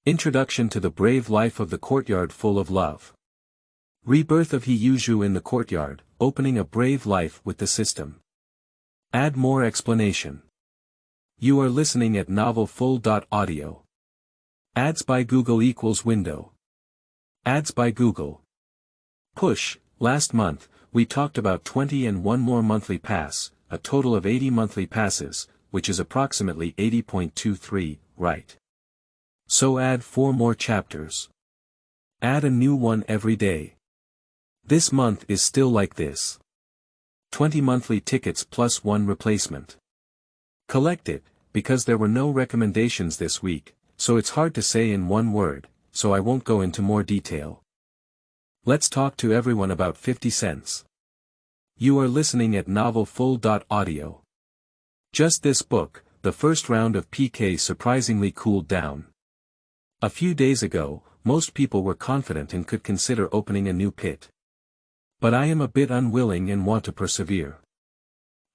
Introduction to the brave life of the courtyard full of love. Rebirth of Yuzhu in the courtyard, opening a brave life with the system. Add more explanation. You are listening at novelfull.audio. Ads by Google equals window. Ads by Google. Push. Last month, we talked about 20 and one more monthly pass, a total of 80 monthly passes, which is approximately 80.23, right? So add 4 more chapters. Add a new one every day. This month is still like this. 20 monthly tickets plus 1 replacement. Collect it, because there were no recommendations this week, so it's hard to say in one word, so I won't go into more detail. Let's talk to everyone about 50 cents. You are listening at novelfull.audio. Just this book, the first round of PK surprisingly cooled down. A few days ago, most people were confident and could consider opening a new pit. But I am a bit unwilling and want to persevere.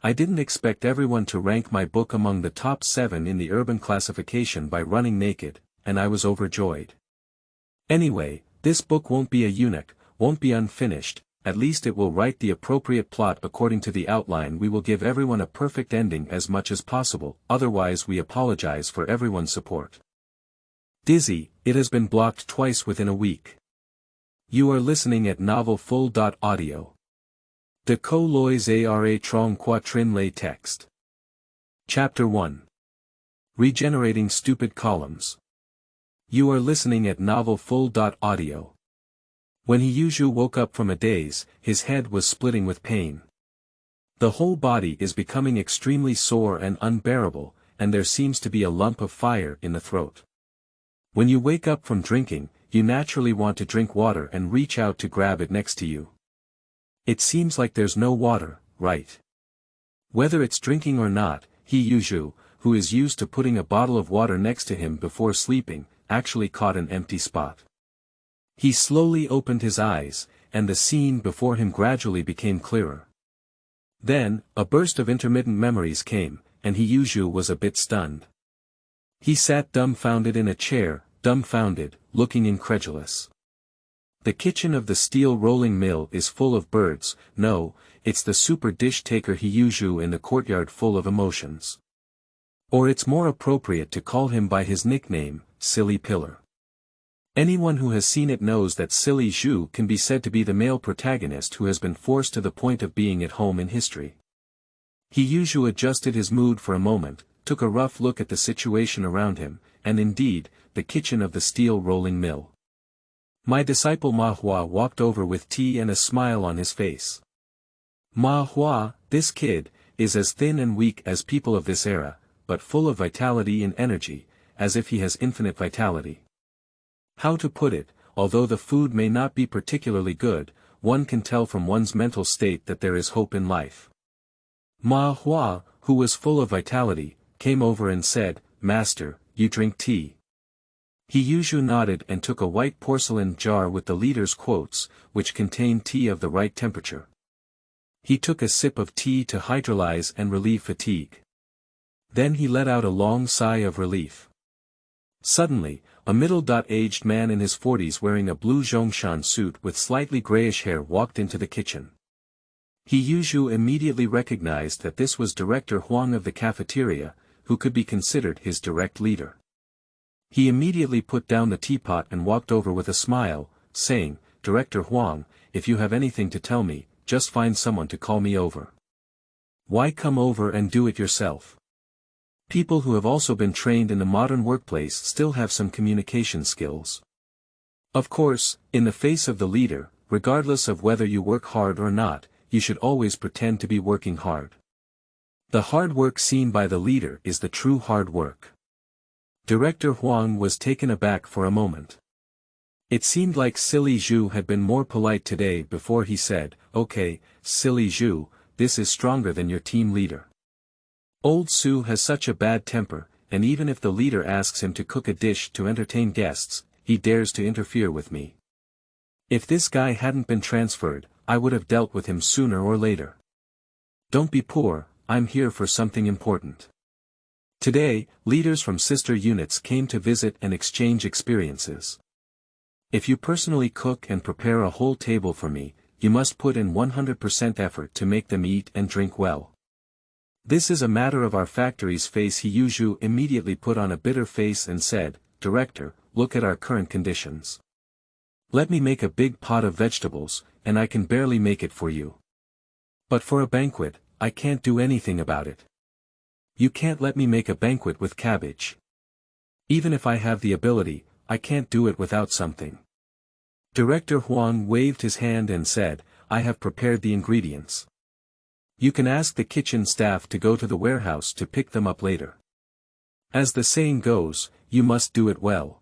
I didn't expect everyone to rank my book among the top 7 in the urban classification by running naked, and I was overjoyed. Anyway, this book won't be a eunuch, won't be unfinished, at least it will write the appropriate plot according to the outline. We will give everyone a perfect ending as much as possible, otherwise we apologize for everyone's support. Dizzy, it has been blocked twice within a week. You are listening at novelfull.audio. De co lois ara trong quatrin lay text. Chapter 1. Regenerating stupid columns. You are listening at novelfull.audio. When Yuzhu woke up from a daze, his head was splitting with pain. The whole body is becoming extremely sore and unbearable, and there seems to be a lump of fire in the throat. When you wake up from drinking, you naturally want to drink water and reach out to grab it next to you. It seems like there's no water, right? Whether it's drinking or not, Yuzhu, who is used to putting a bottle of water next to him before sleeping, actually caught an empty spot. He slowly opened his eyes, and the scene before him gradually became clearer. Then, a burst of intermittent memories came, and Yuzhu was a bit stunned. He sat dumbfounded in a chair, dumbfounded, looking incredulous. The kitchen of the steel rolling mill is full of birds. No, it's the super dish taker Yuzhu in the courtyard full of emotions. Or it's more appropriate to call him by his nickname, Silly Pillar. Anyone who has seen it knows that Silly Zhu can be said to be the male protagonist who has been forced to the point of being at home in history. Yuzhu adjusted his mood for a moment, took a rough look at the situation around him, and indeed, the kitchen of the steel rolling mill. My disciple Ma Hua walked over with tea and a smile on his face. Ma Hua, this kid, is as thin and weak as people of this era, but full of vitality and energy, as if he has infinite vitality. How to put it, although the food may not be particularly good, one can tell from one's mental state that there is hope in life. Ma Hua, who was full of vitality, came over and said, "Master, you drink tea." Yuzhu nodded and took a white porcelain jar with the leader's quotes, which contained tea of the right temperature. He took a sip of tea to hydrolyze and relieve fatigue. Then he let out a long sigh of relief. Suddenly, a middle-aged man in his 40s wearing a blue Zhongshan suit with slightly grayish hair walked into the kitchen. Yuzhu immediately recognized that this was Director Huang of the cafeteria, who could be considered his direct leader. He immediately put down the teapot and walked over with a smile, saying, "Director Huang, if you have anything to tell me, just find someone to call me over. Why come over and do it yourself?" People who have also been trained in the modern workplace still have some communication skills. Of course, in the face of the leader, regardless of whether you work hard or not, you should always pretend to be working hard. The hard work seen by the leader is the true hard work. Director Huang was taken aback for a moment. It seemed like Silly Zhu had been more polite today before he said, "Okay, Silly Zhu, this is stronger than your team leader. Old Su has such a bad temper, and even if the leader asks him to cook a dish to entertain guests, he dares to interfere with me. If this guy hadn't been transferred, I would have dealt with him sooner or later. Don't be poor, I'm here for something important. Today, leaders from sister units came to visit and exchange experiences. If you personally cook and prepare a whole table for me, you must put in 100% effort to make them eat and drink well. This is a matter of our factory's face. Yuzhu immediately put on a bitter face and said, Director, look at our current conditions. Let me make a big pot of vegetables, and I can barely make it for you. But for a banquet, I can't do anything about it. You can't let me make a banquet with cabbage. Even if I have the ability, I can't do it without something. Director Huang waved his hand and said, I have prepared the ingredients. You can ask the kitchen staff to go to the warehouse to pick them up later. As the saying goes, you must do it well.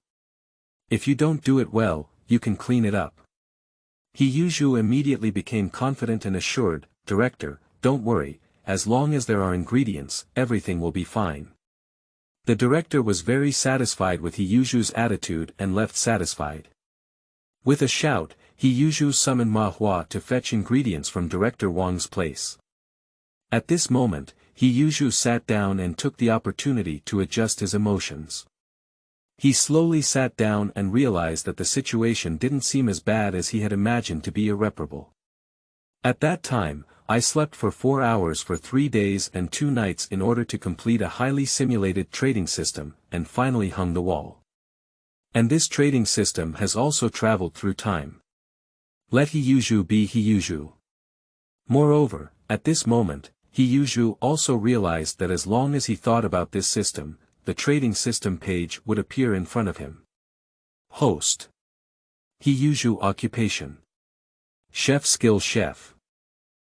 If you don't do it well, you can clean it up. Yuzhu immediately became confident and assured, Director, don't worry, as long as there are ingredients, everything will be fine. The director was very satisfied with Yuzhu's attitude and left satisfied. With a shout, Yuzhu summoned Ma Hua to fetch ingredients from Director Wang's place. At this moment, Yuzhu sat down and took the opportunity to adjust his emotions. He slowly sat down and realized that the situation didn't seem as bad as he had imagined to be irreparable. At that time, I slept for 4 hours for 3 days and 2 nights in order to complete a highly simulated trading system, and finally hung the wall. And this trading system has also traveled through time. Let Yuzhu be Yuzhu. Moreover, at this moment, Yuzhu also realized that as long as he thought about this system, the trading system page would appear in front of him. Host. Yuzhu occupation. Chef skill chef.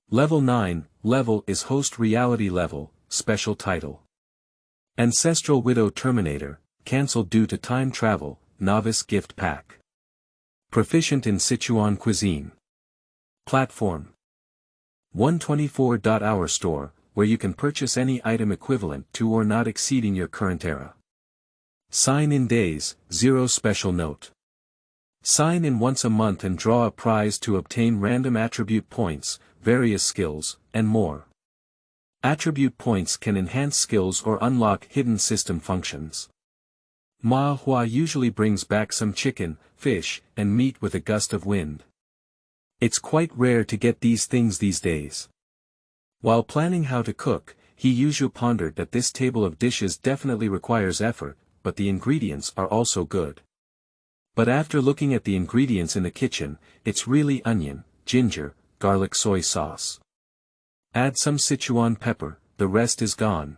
Level 9, level is host reality level, special title. Ancestral widow terminator, cancelled due to time travel, novice gift pack. Proficient in Sichuan cuisine. Platform. 124. Our store, where you can purchase any item equivalent to or not exceeding your current era. Sign in days, 0 special note. Sign in once a month and draw a prize to obtain random attribute points, various skills, and more. Attribute points can enhance skills or unlock hidden system functions. Ma Hua usually brings back some chicken, fish, and meat with a gust of wind. It's quite rare to get these things these days. While planning how to cook, Yuzhu pondered that this table of dishes definitely requires effort, but the ingredients are also good. But after looking at the ingredients in the kitchen, it's really onion, ginger, garlic soy sauce. Add some Sichuan pepper, the rest is gone.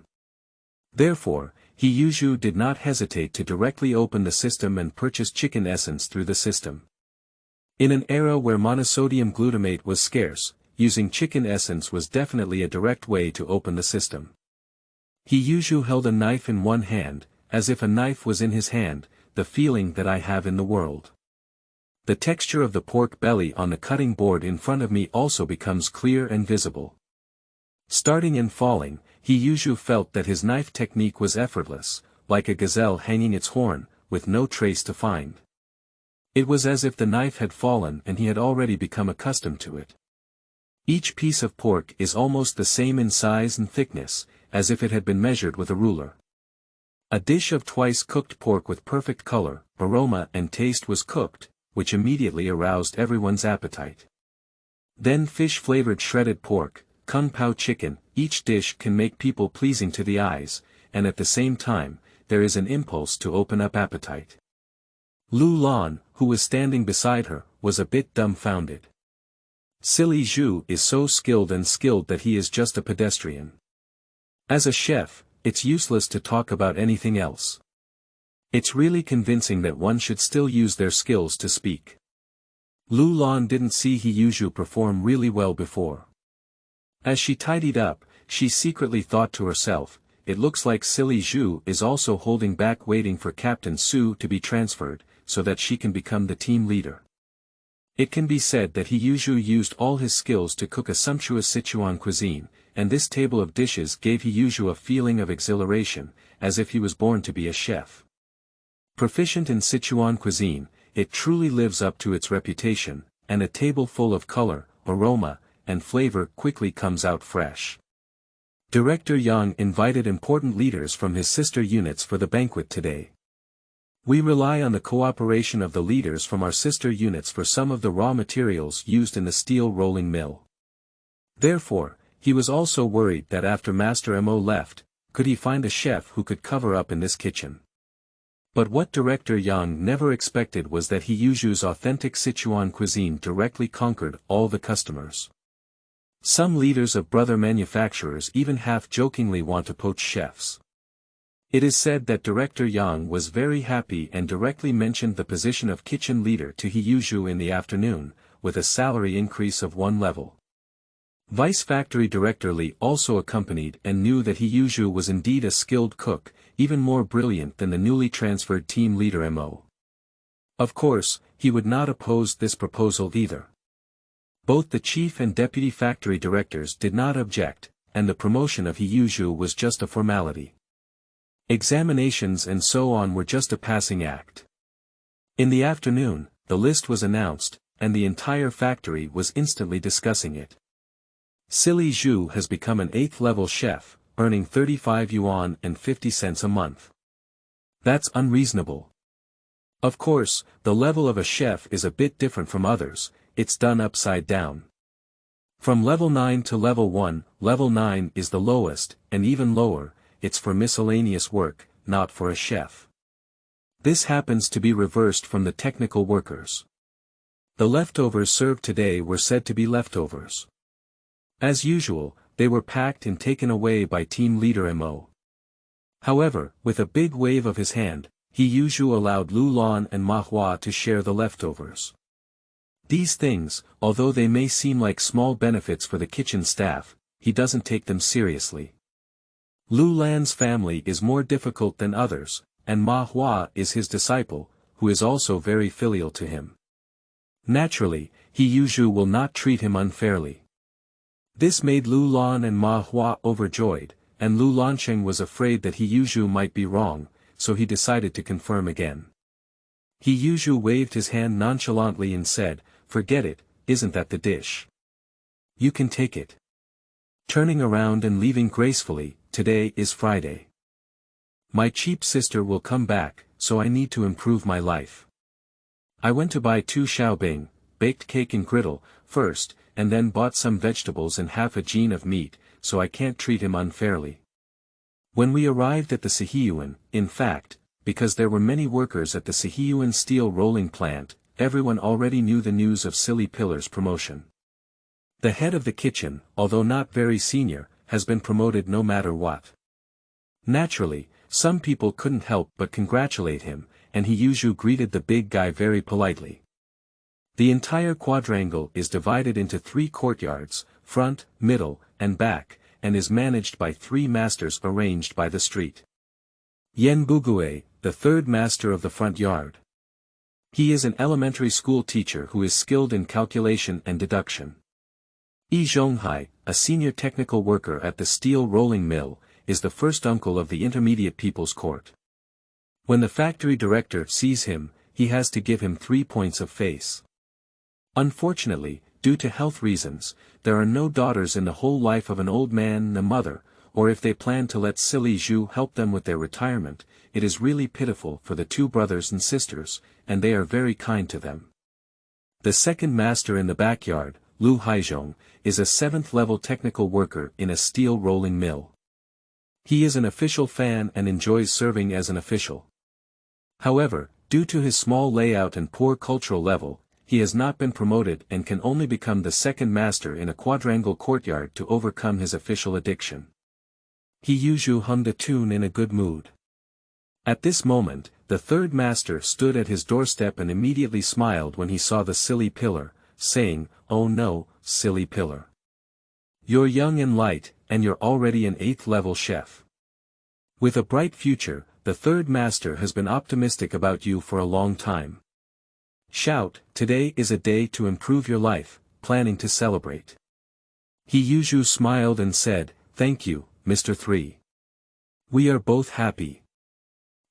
Therefore, Yuzhu did not hesitate to directly open the system and purchase chicken essence through the system. In an era where monosodium glutamate was scarce, using chicken essence was definitely a direct way to open the system. Yuzhu held a knife in one hand, as if a knife was in his hand, the feeling that I have in the world. The texture of the pork belly on the cutting board in front of me also becomes clear and visible. Starting and falling, Yuzhu felt that his knife technique was effortless, like a gazelle hanging its horn, with no trace to find. It was as if the knife had fallen and he had already become accustomed to it. Each piece of pork is almost the same in size and thickness, as if it had been measured with a ruler. A dish of twice-cooked pork with perfect color, aroma and taste was cooked, which immediately aroused everyone's appetite. Then fish-flavored shredded pork, kung pao chicken, each dish can make people pleasing to the eyes, and at the same time, there is an impulse to open up appetite. Lu Lan, who was standing beside her, was a bit dumbfounded. Silly Zhu is so skilled that he is just a pedestrian. As a chef, it's useless to talk about anything else. It's really convincing that one should still use their skills to speak. Lu Lan didn't see Yuzhu perform really well before. As she tidied up, she secretly thought to herself, it looks like Silly Zhu is also holding back waiting for Captain Su to be transferred, so that she can become the team leader. It can be said that Yuzhu used all his skills to cook a sumptuous Sichuan cuisine, and this table of dishes gave Yuzhu a feeling of exhilaration, as if he was born to be a chef. Proficient in Sichuan cuisine, it truly lives up to its reputation, and a table full of color, aroma, and flavor quickly comes out fresh. Director Yang invited important leaders from his sister units for the banquet today. We rely on the cooperation of the leaders from our sister units for some of the raw materials used in the steel rolling mill. Therefore, he was also worried that after Master Mo left, could he find a chef who could cover up in this kitchen. But what Director Yang never expected was that Yuzhu's authentic Sichuan cuisine directly conquered all the customers. Some leaders of brother manufacturers even half-jokingly want to poach chefs. It is said that Director Yang was very happy and directly mentioned the position of kitchen leader to Yuzhu in the afternoon, with a salary increase of 1 level. Vice Factory Director Li also accompanied and knew that Yuzhu was indeed a skilled cook, even more brilliant than the newly transferred team leader Mo. Of course, he would not oppose this proposal either. Both the chief and deputy factory directors did not object, and the promotion of Yuzhu was just a formality. Examinations and so on were just a passing act. In the afternoon, the list was announced, and the entire factory was instantly discussing it. Silly Zhu has become an 8th-level chef, earning 35 yuan and 50 cents a month. That's unreasonable. Of course, the level of a chef is a bit different from others, it's done upside down. From level 9 to level 1, level 9 is the lowest, and even lower, it's for miscellaneous work, not for a chef. This happens to be reversed from the technical workers. The leftovers served today were said to be leftovers. As usual, they were packed and taken away by team leader Mo. However, with a big wave of his hand, Yuzhu allowed Lu Lan and Ma Hua to share the leftovers. These things, although they may seem like small benefits for the kitchen staff, he doesn't take them seriously. Lu Lan's family is more difficult than others, and Ma Hua is his disciple, who is also very filial to him. Naturally, Yuzhu will not treat him unfairly. This made Lu Lan and Ma Hua overjoyed, and Lu Lansheng was afraid that Yuzhu might be wrong, so he decided to confirm again. Yuzhu waved his hand nonchalantly and said, "Forget it, isn't that the dish? You can take it." Turning around and leaving gracefully, "Today is Friday. My cheap sister will come back, so I need to improve my life. I went to buy 2 xiaobing, baked cake and griddle, first, and then bought some vegetables and half a gene of meat, so I can't treat him unfairly." When we arrived at the Sihiyuan, in fact, because there were many workers at the Sihiyuan steel rolling plant, everyone already knew the news of Silly Pillar's promotion. The head of the kitchen, although not very senior, has been promoted no matter what. Naturally, some people couldn't help but congratulate him, and Yuzhu greeted the big guy very politely. The entire quadrangle is divided into 3 courtyards, front, middle, and back, and is managed by 3 masters arranged by the street. Yen Bugue, the 3rd master of the front yard. He is an elementary school teacher who is skilled in calculation and deduction. Yi Zhonghai, a senior technical worker at the steel rolling mill, is the first uncle of the intermediate people's court. When the factory director sees him, he has to give him 3 points of face. Unfortunately, due to health reasons, there are no daughters in the whole life of an old man and a mother, or if they plan to let Silly Zhu help them with their retirement, it is really pitiful for the 2 brothers and sisters, and they are very kind to them. The 2nd master in the backyard, Lu Haizhong, is a 7th-level technical worker in a steel rolling mill. He is an official fan and enjoys serving as an official. However, due to his small layout and poor cultural level, he has not been promoted and can only become the 2nd master in a quadrangle courtyard to overcome his official addiction. Yuzhu hummed a tune in a good mood. At this moment, the 3rd master stood at his doorstep and immediately smiled when he saw the Silly Pillar, saying, "Oh no, Silly Pillar. You're young and light, and you're already an 8th-level chef. With a bright future, the 3rd master has been optimistic about you for a long time. Shout, today is a day to improve your life, planning to celebrate." Yuzhu smiled and said, "Thank you, Mr. 3. We are both happy.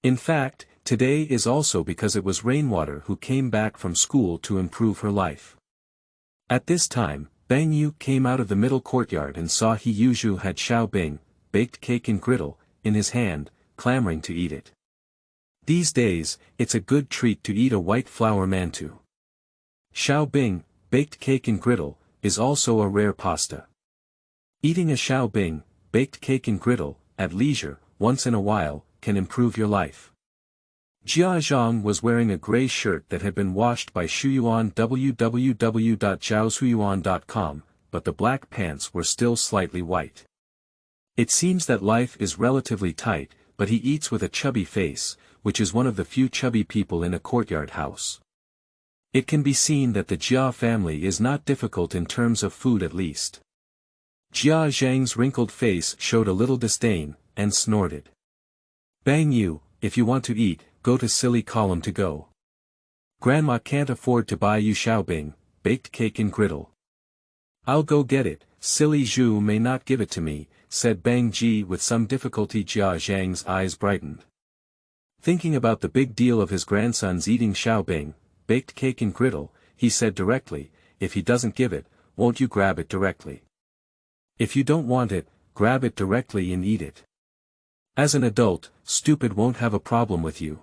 In fact, today is also because it was Rainwater who came back from school to improve her life." At this time, Bang Yu came out of the middle courtyard and saw Yuzhu had xiaobing, baked cake and griddle, in his hand, clamoring to eat it. These days, it's a good treat to eat a white flour mantou. Xiaobing, baked cake and griddle, is also a rare pasta. Eating a xiaobing, baked cake and griddle, at leisure, once in a while, can improve your life. Zhang was wearing a gray shirt that had been washed by Shuyuan www.zhaoshuyuan.com, but the black pants were still slightly white. It seems that life is relatively tight, but he eats with a chubby face, which is one of the few chubby people in a courtyard house. It can be seen that the Jia family is not difficult in terms of food at least. Jia Zhang's wrinkled face showed a little disdain, and snorted. Bang you, if you want to eat, go to silly column to go. Grandma can't afford to buy you xiaobing, baked cake and griddle. I'll go get it, silly Zhu may not give it to me, said Bang Ji with some difficulty. Jia Zhang's eyes brightened. Thinking about the big deal of his grandson's eating xiaobing, baked cake and griddle, he said directly, if he doesn't give it, won't you grab it directly? If you don't want it, grab it directly and eat it. As an adult, stupid won't have a problem with you.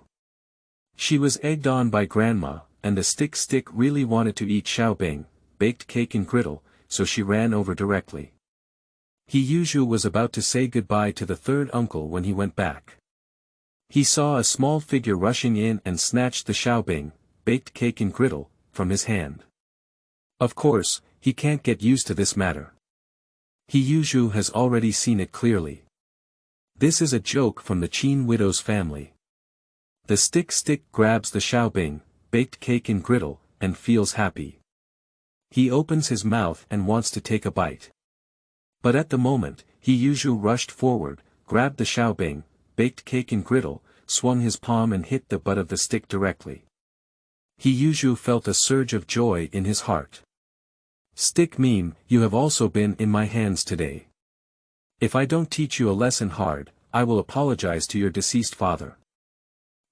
She was egged on by grandma, and the stick really wanted to eat xiaobing, baked cake and griddle, so she ran over directly. Yuzhu was about to say goodbye to the third uncle when he went back. He saw a small figure rushing in and snatched the xiaobing, baked cake and griddle, from his hand. Of course, he can't get used to this matter. Yuzhu has already seen it clearly. This is a joke from the Qin widow's family. The stick grabs the xiaobing, baked cake and griddle, and feels happy. He opens his mouth and wants to take a bite. But at the moment, Yuzhu rushed forward, grabbed the xiaobing, baked cake and griddle, swung his palm and hit the butt of the stick directly. Yuzhu felt a surge of joy in his heart. Stick meme, you have also been in my hands today. If I don't teach you a lesson hard, I will apologize to your deceased father.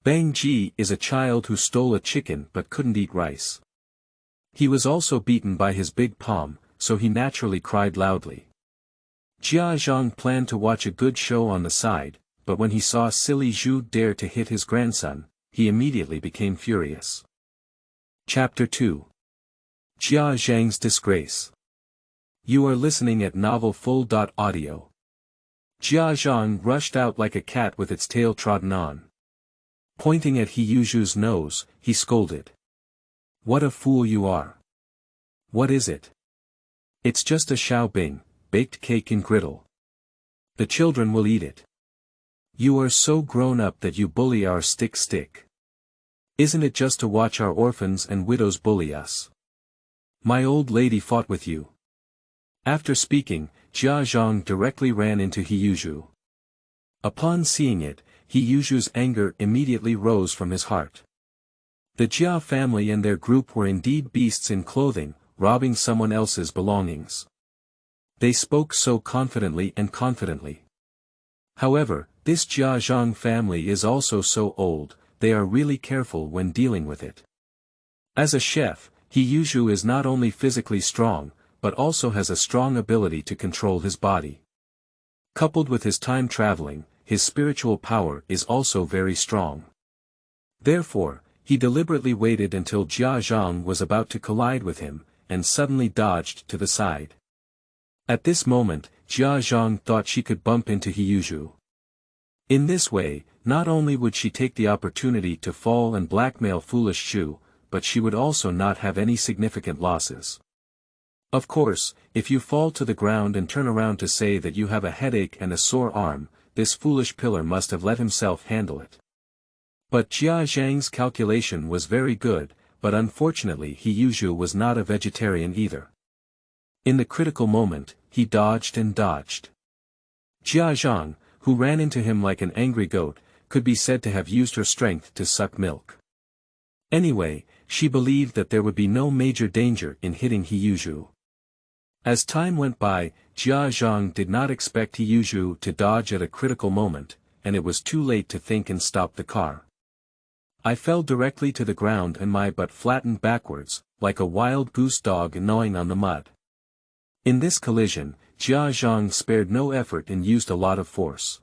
Bang Ji is a child who stole a chicken but couldn't eat rice. He was also beaten by his big palm, so he naturally cried loudly. Jia Zhang planned to watch a good show on the side, but when he saw silly Zhu dare to hit his grandson, he immediately became furious. Chapter 2. Jia Zhang's Disgrace. You are listening at novelfull.audio. Jia Zhang rushed out like a cat with its tail trodden on. Pointing at Yuzhu's nose, he scolded. What a fool you are. What is it? It's just a xiaobing, baked cake and griddle. The children will eat it. You are so grown up that you bully our stick. Isn't it just to watch our orphans and widows bully us? My old lady fought with you. After speaking, Jia Zhang directly ran into Yuzhu. Upon seeing it, Yuzhu's anger immediately rose from his heart. The Jia family and their group were indeed beasts in clothing, robbing someone else's belongings. They spoke so confidently. However, this Jia Zhang family is also so old, they are really careful when dealing with it. As a chef, Yuzhu is not only physically strong, but also has a strong ability to control his body. Coupled with his time traveling, his spiritual power is also very strong. Therefore, he deliberately waited until Jia Zhang was about to collide with him, and suddenly dodged to the side. At this moment, Jia Zhang thought she could bump into Yuzhu. In this way, not only would she take the opportunity to fall and blackmail foolish Zhu, but she would also not have any significant losses. Of course, if you fall to the ground and turn around to say that you have a headache and a sore arm, this foolish pillar must have let himself handle it. But Jia Zhang's calculation was very good, but unfortunately Yuzhu was not a vegetarian either. In the critical moment, he dodged and dodged. Jia Zhang, who ran into him like an angry goat, could be said to have used her strength to suck milk. Anyway, she believed that there would be no major danger in hitting Yuzhu. As time went by, Jia Zhang did not expect Yuzhu to dodge at a critical moment, and it was too late to think and stop the car. I fell directly to the ground and my butt flattened backwards, like a wild goose dog gnawing on the mud. In this collision, Zhang spared no effort and used a lot of force.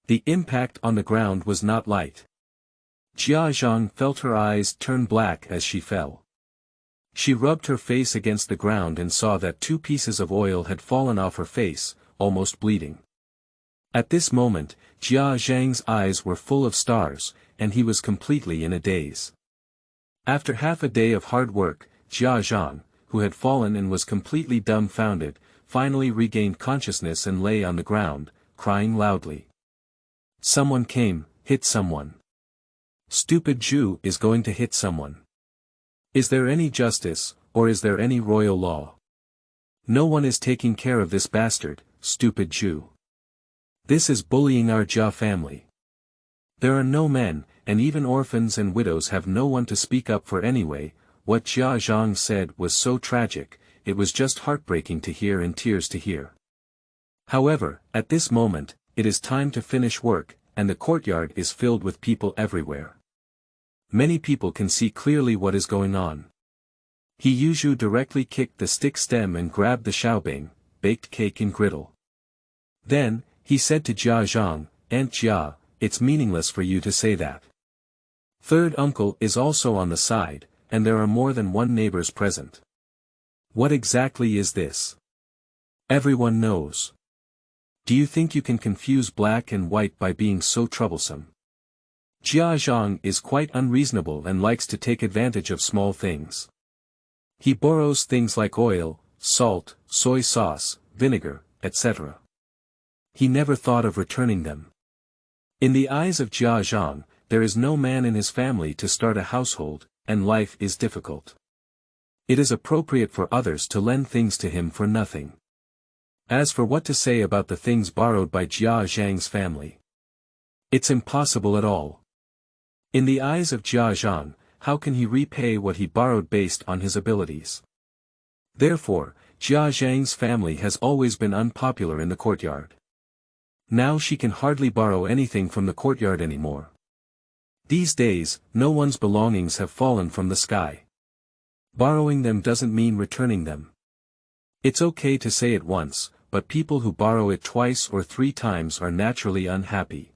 The impact on the ground was not light. Zhang felt her eyes turn black as she fell. She rubbed her face against the ground and saw that 2 pieces of oil had fallen off her face, almost bleeding. At this moment, Zhang's eyes were full of stars, and he was completely in a daze. After half a day of hard work, Zhang, who had fallen and was completely dumbfounded, finally regained consciousness and lay on the ground, crying loudly. Someone came, hit someone. Stupid Zhu is going to hit someone. Is there any justice, or is there any royal law? No one is taking care of this bastard, stupid Zhu. This is bullying our Jia family. There are no men, and even orphans and widows have no one to speak up for anyway. What Zhang said was so tragic, it was just heartbreaking to hear and tears to hear. However, at this moment, it is time to finish work, and the courtyard is filled with people everywhere. Many people can see clearly what is going on. Yuzhu directly kicked the stick stem and grabbed the xiaobing, baked cake and griddle. Then, he said to Zhang, "Aunt Jia, it's meaningless for you to say that. Third uncle is also on the side, and there are more than one neighbors present. What exactly is this? Everyone knows. Do you think you can confuse black and white by being so troublesome?" Zhang is quite unreasonable and likes to take advantage of small things. He borrows things like oil, salt, soy sauce, vinegar, etc. He never thought of returning them. In the eyes of Zhang, there is no man in his family to start a household, and life is difficult. It is appropriate for others to lend things to him for nothing. As for what to say about the things borrowed by Zhang's family, it's impossible at all. In the eyes of Zhang, how can he repay what he borrowed based on his abilities? Therefore, Zhang's family has always been unpopular in the courtyard. Now she can hardly borrow anything from the courtyard anymore. These days, no one's belongings have fallen from the sky. Borrowing them doesn't mean returning them. It's okay to say it once, but people who borrow it twice or 3 times are naturally unhappy.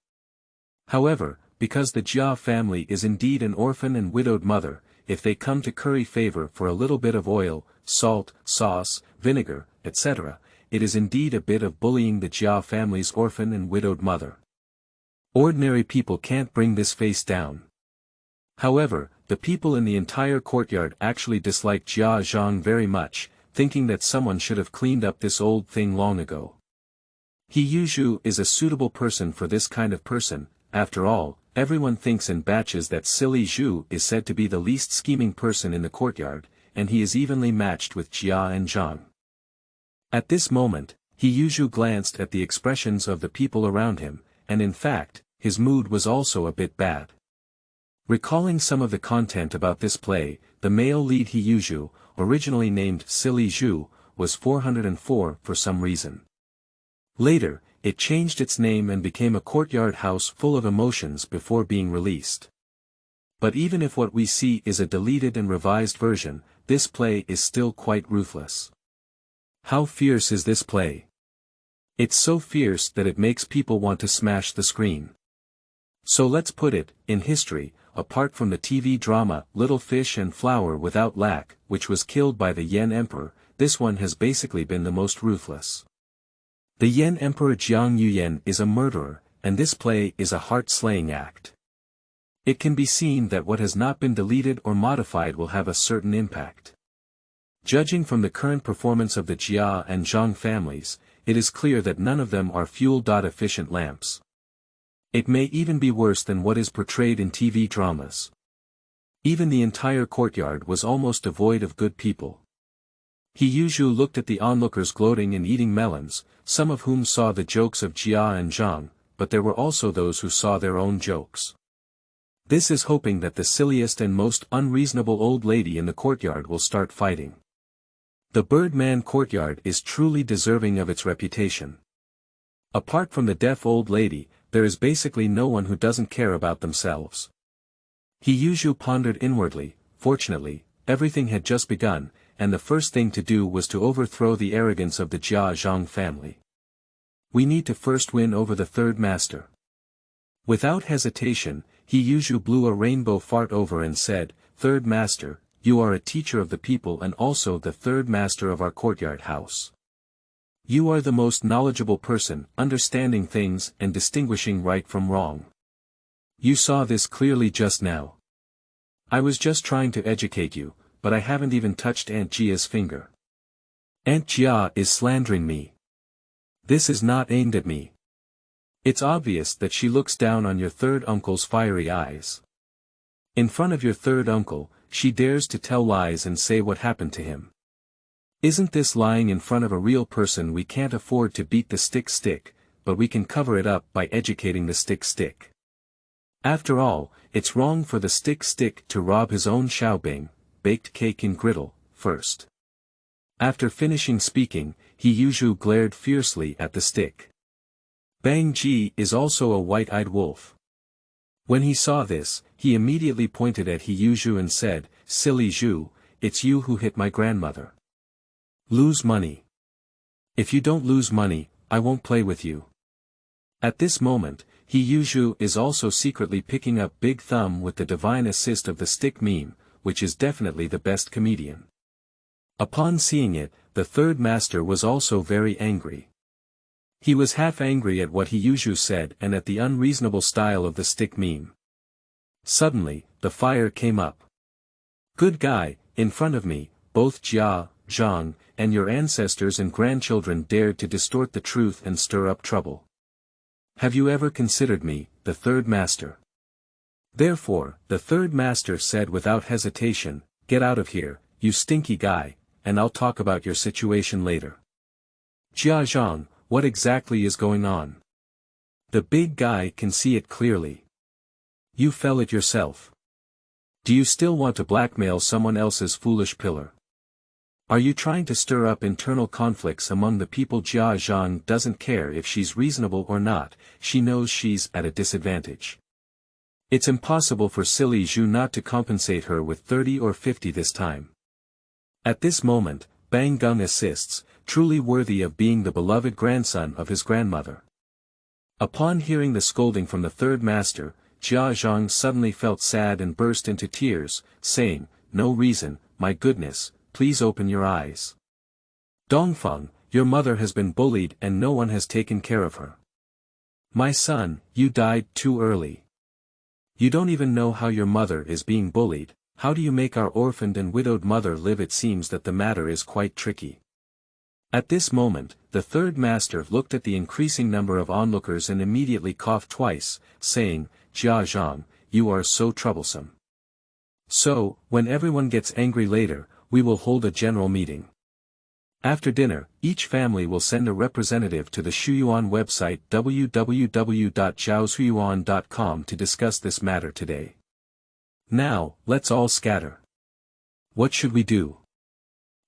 However, because the Jia family is indeed an orphan and widowed mother, if they come to curry favor for a little bit of oil, salt, sauce, vinegar, etc., it is indeed a bit of bullying the Jia family's orphan and widowed mother. Ordinary people can't bring this face down. However, the people in the entire courtyard actually dislike Zhang very much, thinking that someone should have cleaned up this old thing long ago. Yuzhu is a suitable person for this kind of person. After all, everyone thinks in batches that silly Zhu is said to be the least scheming person in the courtyard, and he is evenly matched with Jia and Zhang. At this moment, Yuzhu glanced at the expressions of the people around him, and in fact, his mood was also a bit bad. Recalling some of the content about this play, the male lead Yuzhu, originally named Silly Zhu, was 404 for some reason. Later, it changed its name and became a courtyard house full of emotions before being released. But even if what we see is a deleted and revised version, this play is still quite ruthless. How fierce is this play? It's so fierce that it makes people want to smash the screen. So let's put it, in history, apart from the TV drama Little Fish and Flour Without Lack, which was killed by the Yan Emperor, this one has basically been the most ruthless. The Yan Emperor Jiang Yuyan is a murderer, and this play is a heart-slaying act. It can be seen that what has not been deleted or modified will have a certain impact. Judging from the current performance of the Jia and Zhang families, it is clear that none of them are fuel-efficient lamps. It may even be worse than what is portrayed in TV dramas. Even the entire courtyard was almost devoid of good people. Yuzhu looked at the onlookers gloating and eating melons, some of whom saw the jokes of Jia and Zhang, but there were also those who saw their own jokes. This is hoping that the silliest and most unreasonable old lady in the courtyard will start fighting. The Birdman courtyard is truly deserving of its reputation. Apart from the deaf old lady, there is basically no one who doesn't care about themselves. Yuzhu pondered inwardly. Fortunately, everything had just begun, and the first thing to do was to overthrow the arrogance of the Zhang family. We need to first win over the third master. Without hesitation, Yuzhu blew a rainbow fart over and said, "Third master, you are a teacher of the people and also the third master of our courtyard house. You are the most knowledgeable person, understanding things and distinguishing right from wrong. You saw this clearly just now. I was just trying to educate you, but I haven't even touched Aunt Jia's finger. Aunt Jia is slandering me. This is not aimed at me. It's obvious that she looks down on your third uncle's fiery eyes. In front of your third uncle, she dares to tell lies and say what happened to him. Isn't this lying in front of a real person? We can't afford to beat the stick, but we can cover it up by educating the stick. After all, it's wrong for the stick to rob his own xiaobing, baked cake and griddle, first." After finishing speaking, Yuzhu glared fiercely at the stick. Bang Ji is also a white-eyed wolf. When he saw this, he immediately pointed at Yuzhu and said, "Silly Zhu, it's you who hit my grandmother. Lose money. If you don't lose money, I won't play with you." At this moment, Yuzhu is also secretly picking up Big Thumb with the divine assist of the stick meme, which is definitely the best comedian. Upon seeing it, the third master was also very angry. He was half angry at what Yuzhu said and at the unreasonable style of the stick meme. Suddenly, the fire came up. "Good guy, in front of me, both Jia, Zhang, and your ancestors and grandchildren dared to distort the truth and stir up trouble. Have you ever considered me, the third master?" Therefore, the third master said without hesitation, "Get out of here, you stinky guy, and I'll talk about your situation later." "Jia Zhang, what exactly is going on?" The big guy can see it clearly. "You fell it yourself. Do you still want to blackmail someone else's foolish pillar? Are you trying to stir up internal conflicts among the people?" Jia Zhang doesn't care if she's reasonable or not, she knows she's at a disadvantage. It's impossible for silly Zhu not to compensate her with 30 or 50 this time. At this moment, Bang Geng assists, truly worthy of being the beloved grandson of his grandmother. Upon hearing the scolding from the third master, Jia Zhang suddenly felt sad and burst into tears, saying, "No reason, my goodness, please open your eyes. Dongfeng, your mother has been bullied and no one has taken care of her. My son, you died too early. You don't even know how your mother is being bullied. How do you make our orphaned and widowed mother live?" It seems that the matter is quite tricky. At this moment, the third master looked at the increasing number of onlookers and immediately coughed twice, saying, "Jia Zhang, you are so troublesome. So, when everyone gets angry later, we will hold a general meeting. After dinner, each family will send a representative to the Shuyuan website www.zhaoshuyuan.com to discuss this matter today. Now, let's all scatter. What should we do?"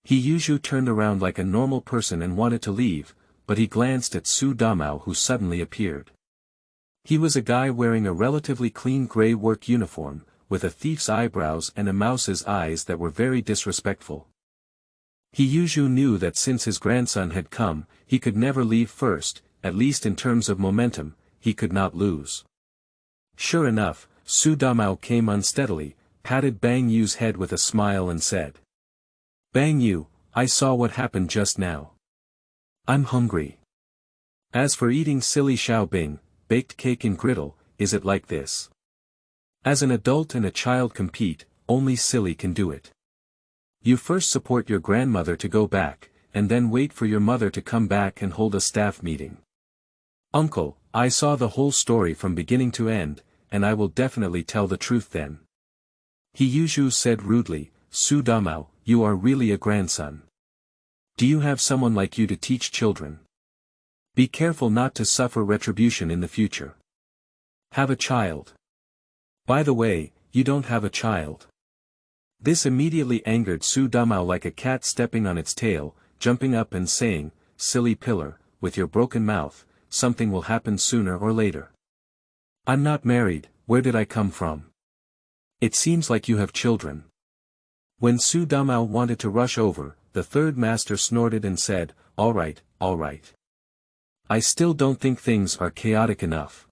Yuzhu turned around like a normal person and wanted to leave, but he glanced at Su Damao who suddenly appeared. He was a guy wearing a relatively clean gray work uniform, with a thief's eyebrows and a mouse's eyes that were very disrespectful. Yuzhu knew that since his grandson had come, he could never leave first, at least in terms of momentum, he could not lose. Sure enough, Su Damao came unsteadily, patted Bang Yu's head with a smile and said, "Bang Yu, I saw what happened just now. I'm hungry. As for eating silly xiaobing, baked cake and griddle, is it like this? As an adult and a child compete, only silly can do it. You first support your grandmother to go back, and then wait for your mother to come back and hold a staff meeting." "Uncle, I saw the whole story from beginning to end, and I will definitely tell the truth then." Yuzhu said rudely, "Su Damao, you are really a grandson. Do you have someone like you to teach children? Be careful not to suffer retribution in the future. Have a child. By the way, you don't have a child." This immediately angered Su Damao like a cat stepping on its tail, jumping up and saying, "Silly pillar, with your broken mouth, something will happen sooner or later. I'm not married, where did I come from? It seems like you have children. When Su Damao wanted to rush over, the third master snorted and said, all right. I still don't think things are chaotic enough.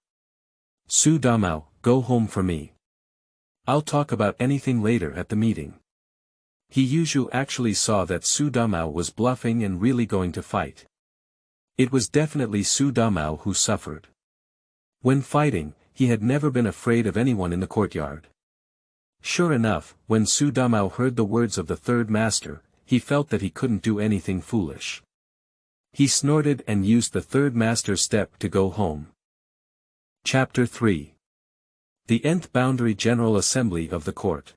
Su Damao, go home for me. I'll talk about anything later at the meeting. Yuzhu actually saw that Su Damao was bluffing and really going to fight. It was definitely Su Damao who suffered. When fighting, he had never been afraid of anyone in the courtyard. Sure enough, when Su Damao heard the words of the third master, he felt that he couldn't do anything foolish. He snorted and used the third master's step to go home. Chapter 3. The Nth Boundary General Assembly of the Court.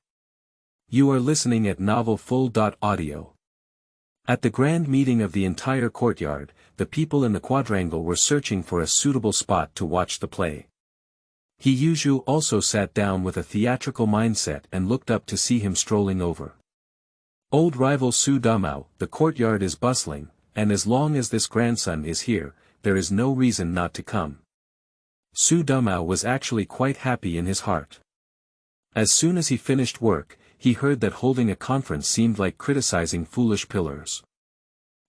You are listening at Novel Full. Audio. At the grand meeting of the entire courtyard, the people in the quadrangle were searching for a suitable spot to watch the play. Yuzhu also sat down with a theatrical mindset and looked up to see him strolling over. Old rival Su Damao, the courtyard is bustling, and as long as this grandson is here, there is no reason not to come. Su Damao was actually quite happy in his heart. As soon as he finished work, he heard that holding a conference seemed like criticizing foolish pillars.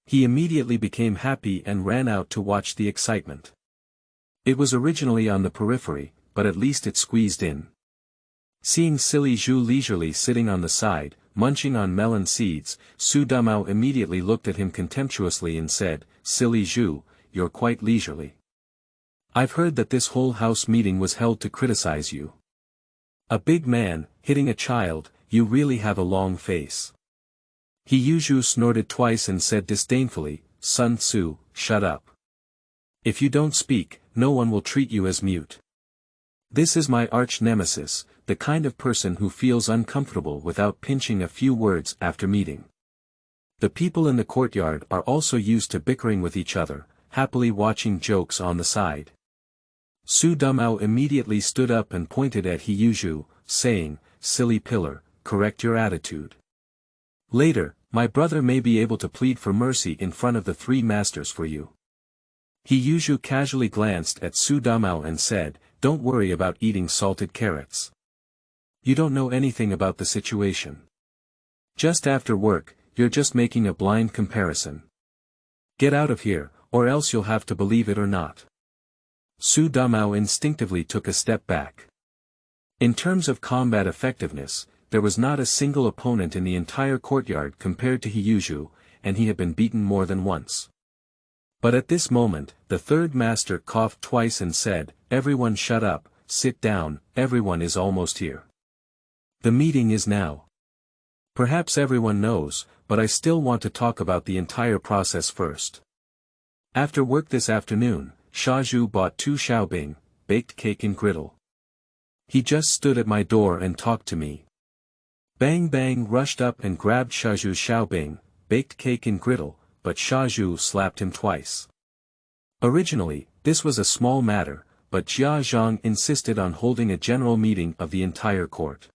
He immediately became happy and ran out to watch the excitement. It was originally on the periphery, but at least it squeezed in. Seeing silly Zhu leisurely sitting on the side, munching on melon seeds, Su Damao immediately looked at him contemptuously and said, "Silly Zhu, you're quite leisurely. I've heard that this whole house meeting was held to criticize you. A big man, hitting a child, you really have a long face." Yuzhu snorted twice and said disdainfully, "Sun Tzu, shut up. If you don't speak, no one will treat you as mute. This is my arch nemesis, the kind of person who feels uncomfortable without pinching a few words after meeting. The people in the courtyard are also used to bickering with each other, happily watching jokes on the side." Su Damao immediately stood up and pointed at Yuzhu, saying, "Silly pillar, correct your attitude. Later, my brother may be able to plead for mercy in front of the three masters for you." Yuzhu casually glanced at Su Damao and said, "Don't worry about eating salted carrots. You don't know anything about the situation. Just after work, you're just making a blind comparison. Get out of here, or else you'll have to believe it or not." Su Damao instinctively took a step back. In terms of combat effectiveness, there was not a single opponent in the entire courtyard compared to Yuzhu, and he had been beaten more than once. But at this moment, the third master coughed twice and said, "Everyone shut up, sit down, everyone is almost here. The meeting is now. Perhaps everyone knows, but I still want to talk about the entire process first. After work this afternoon, Shazhu bought 2 xiaobing, baked cake and griddle. He just stood at my door and talked to me." Bang Bang rushed up and grabbed Shazhu's xiaobing, baked cake and griddle, but Shazhu slapped him twice. Originally, this was a small matter, but Zhang insisted on holding a general meeting of the entire court.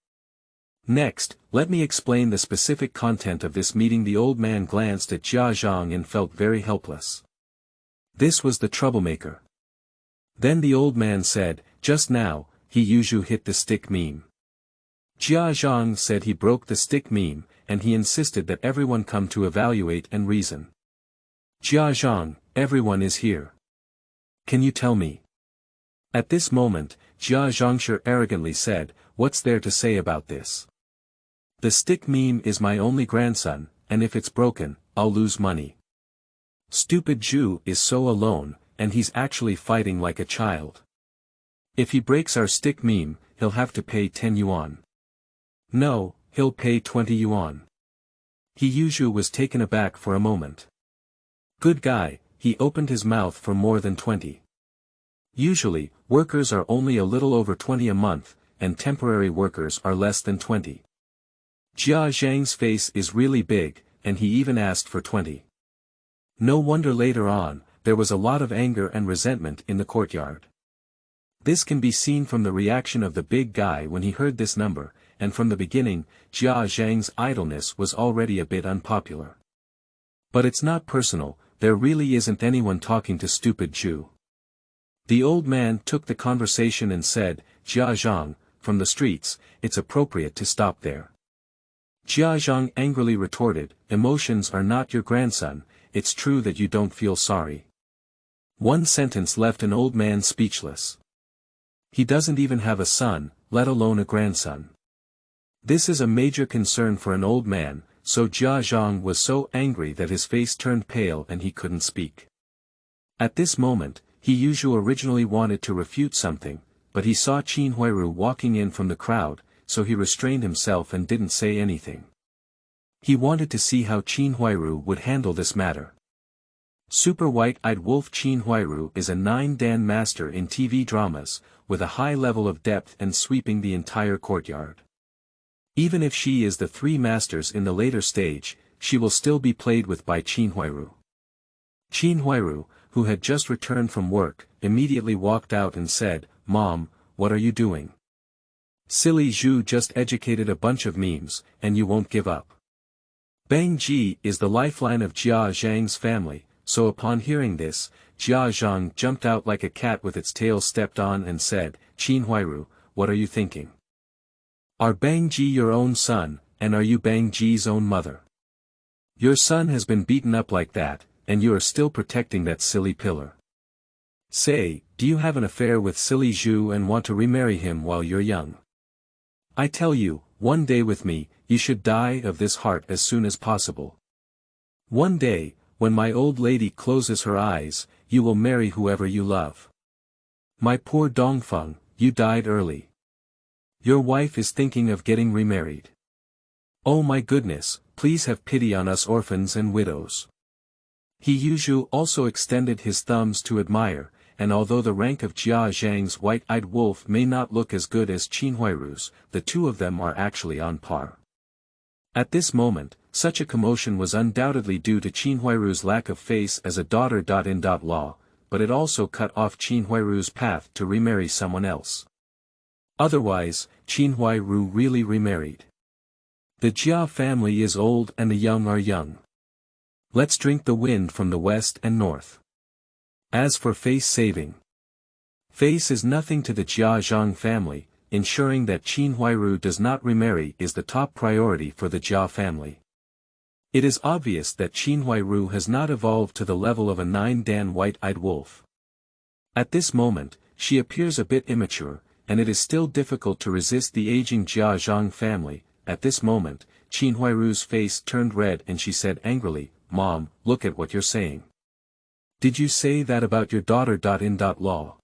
"Next, let me explain the specific content of this meeting." The old man glanced at Zhang and felt very helpless. This was the troublemaker. Then the old man said, "Just now, Yuzhu hit the stick meme." Zhang said he broke the stick meme, and he insisted that everyone come to evaluate and reason. "Zhang, everyone is here. Can you tell me?" At this moment, Zhang arrogantly said, "What's there to say about this? The stick meme is my only grandson, and if it's broken, I'll lose money. Stupid Zhu is so alone, and he's actually fighting like a child. If he breaks our stick meme, he'll have to pay 10 yuan. No, he'll pay 20 yuan. Yuzhu was taken aback for a moment. Good guy, he opened his mouth for more than 20. Usually, workers are only a little over 20 a month, and temporary workers are less than 20. Zhang's face is really big, and he even asked for 20. No wonder later on, there was a lot of anger and resentment in the courtyard. This can be seen from the reaction of the big guy when he heard this number, and from the beginning, Zhang's idleness was already a bit unpopular. But it's not personal, there really isn't anyone talking to stupid Zhu. The old man took the conversation and said, "Zhang, from the streets, it's appropriate to stop there. Zhang angrily retorted, emotions are not your grandson, it's true that you don't feel sorry. One sentence left an old man speechless. He doesn't even have a son, let alone a grandson. This is a major concern for an old man, so Zhang was so angry that his face turned pale and he couldn't speak. At this moment, Yuzhu originally wanted to refute something, but he saw Qin Huairu walking in from the crowd, so he restrained himself and didn't say anything. He wanted to see how Qin Huairu would handle this matter. Super White-Eyed Wolf Qin Huairu is a 9-dan master in TV dramas, with a high level of depth and sweeping the entire courtyard. Even if she is the 3 masters in the later stage, she will still be played with by Qin Huairu. Qin Huairu, who had just returned from work, immediately walked out and said, "Mom, what are you doing? Silly Zhu just educated a bunch of memes, and you won't give up." Bang Ji is the lifeline of Zhang's family, so upon hearing this, Zhang jumped out like a cat with its tail stepped on and said, "Qin Huairu, what are you thinking? Are Bang Ji your own son, and are you Bang Ji's own mother? Your son has been beaten up like that, and you are still protecting that silly pillar. Say, do you have an affair with silly Zhu and want to remarry him while you're young? I tell you, one day with me, you should die of this heart as soon as possible. One day, when my old lady closes her eyes, you will marry whoever you love. My poor Dongfeng, you died early. Your wife is thinking of getting remarried. Oh my goodness, please have pity on us orphans and widows." Yuzhu also extended his thumbs to admire, and although the rank of Zhang's white-eyed wolf may not look as good as Qin Huairu's, the two of them are actually on par. At this moment, such a commotion was undoubtedly due to Qin Huairu's lack of face as a daughter-in-law, but it also cut off Qin Huairu's path to remarry someone else. Otherwise, Qin Huairu really remarried. The Jia family is old and the young are young. Let's drink the wind from the west and north. As for face saving, face is nothing to the Zhang family, ensuring that Qin Huairu does not remarry is the top priority for the Jia family. It is obvious that Qin Huairu has not evolved to the level of a 9-dan white-eyed wolf. At this moment, she appears a bit immature, and it is still difficult to resist the aging Zhang family. At this moment, Qin Huairu's face turned red and she said angrily, "Mom, look at what you're saying. Did you say that about your daughter-in-law?"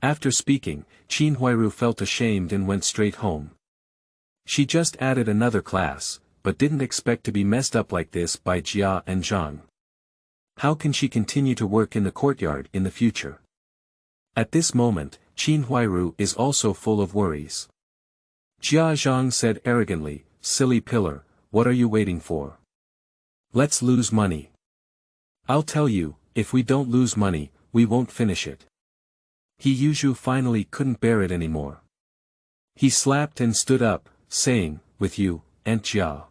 After speaking, Qin Huairu felt ashamed and went straight home. She just added another class, but didn't expect to be messed up like this by Jia and Zhang. How can she continue to work in the courtyard in the future? At this moment, Qin Huairu is also full of worries. Zhang said arrogantly, "Silly pillar, what are you waiting for? Let's lose money. I'll tell you, if we don't lose money, we won't finish it." Yuzhu finally couldn't bear it anymore. He slapped and stood up, saying, "With you, Aunt Jia.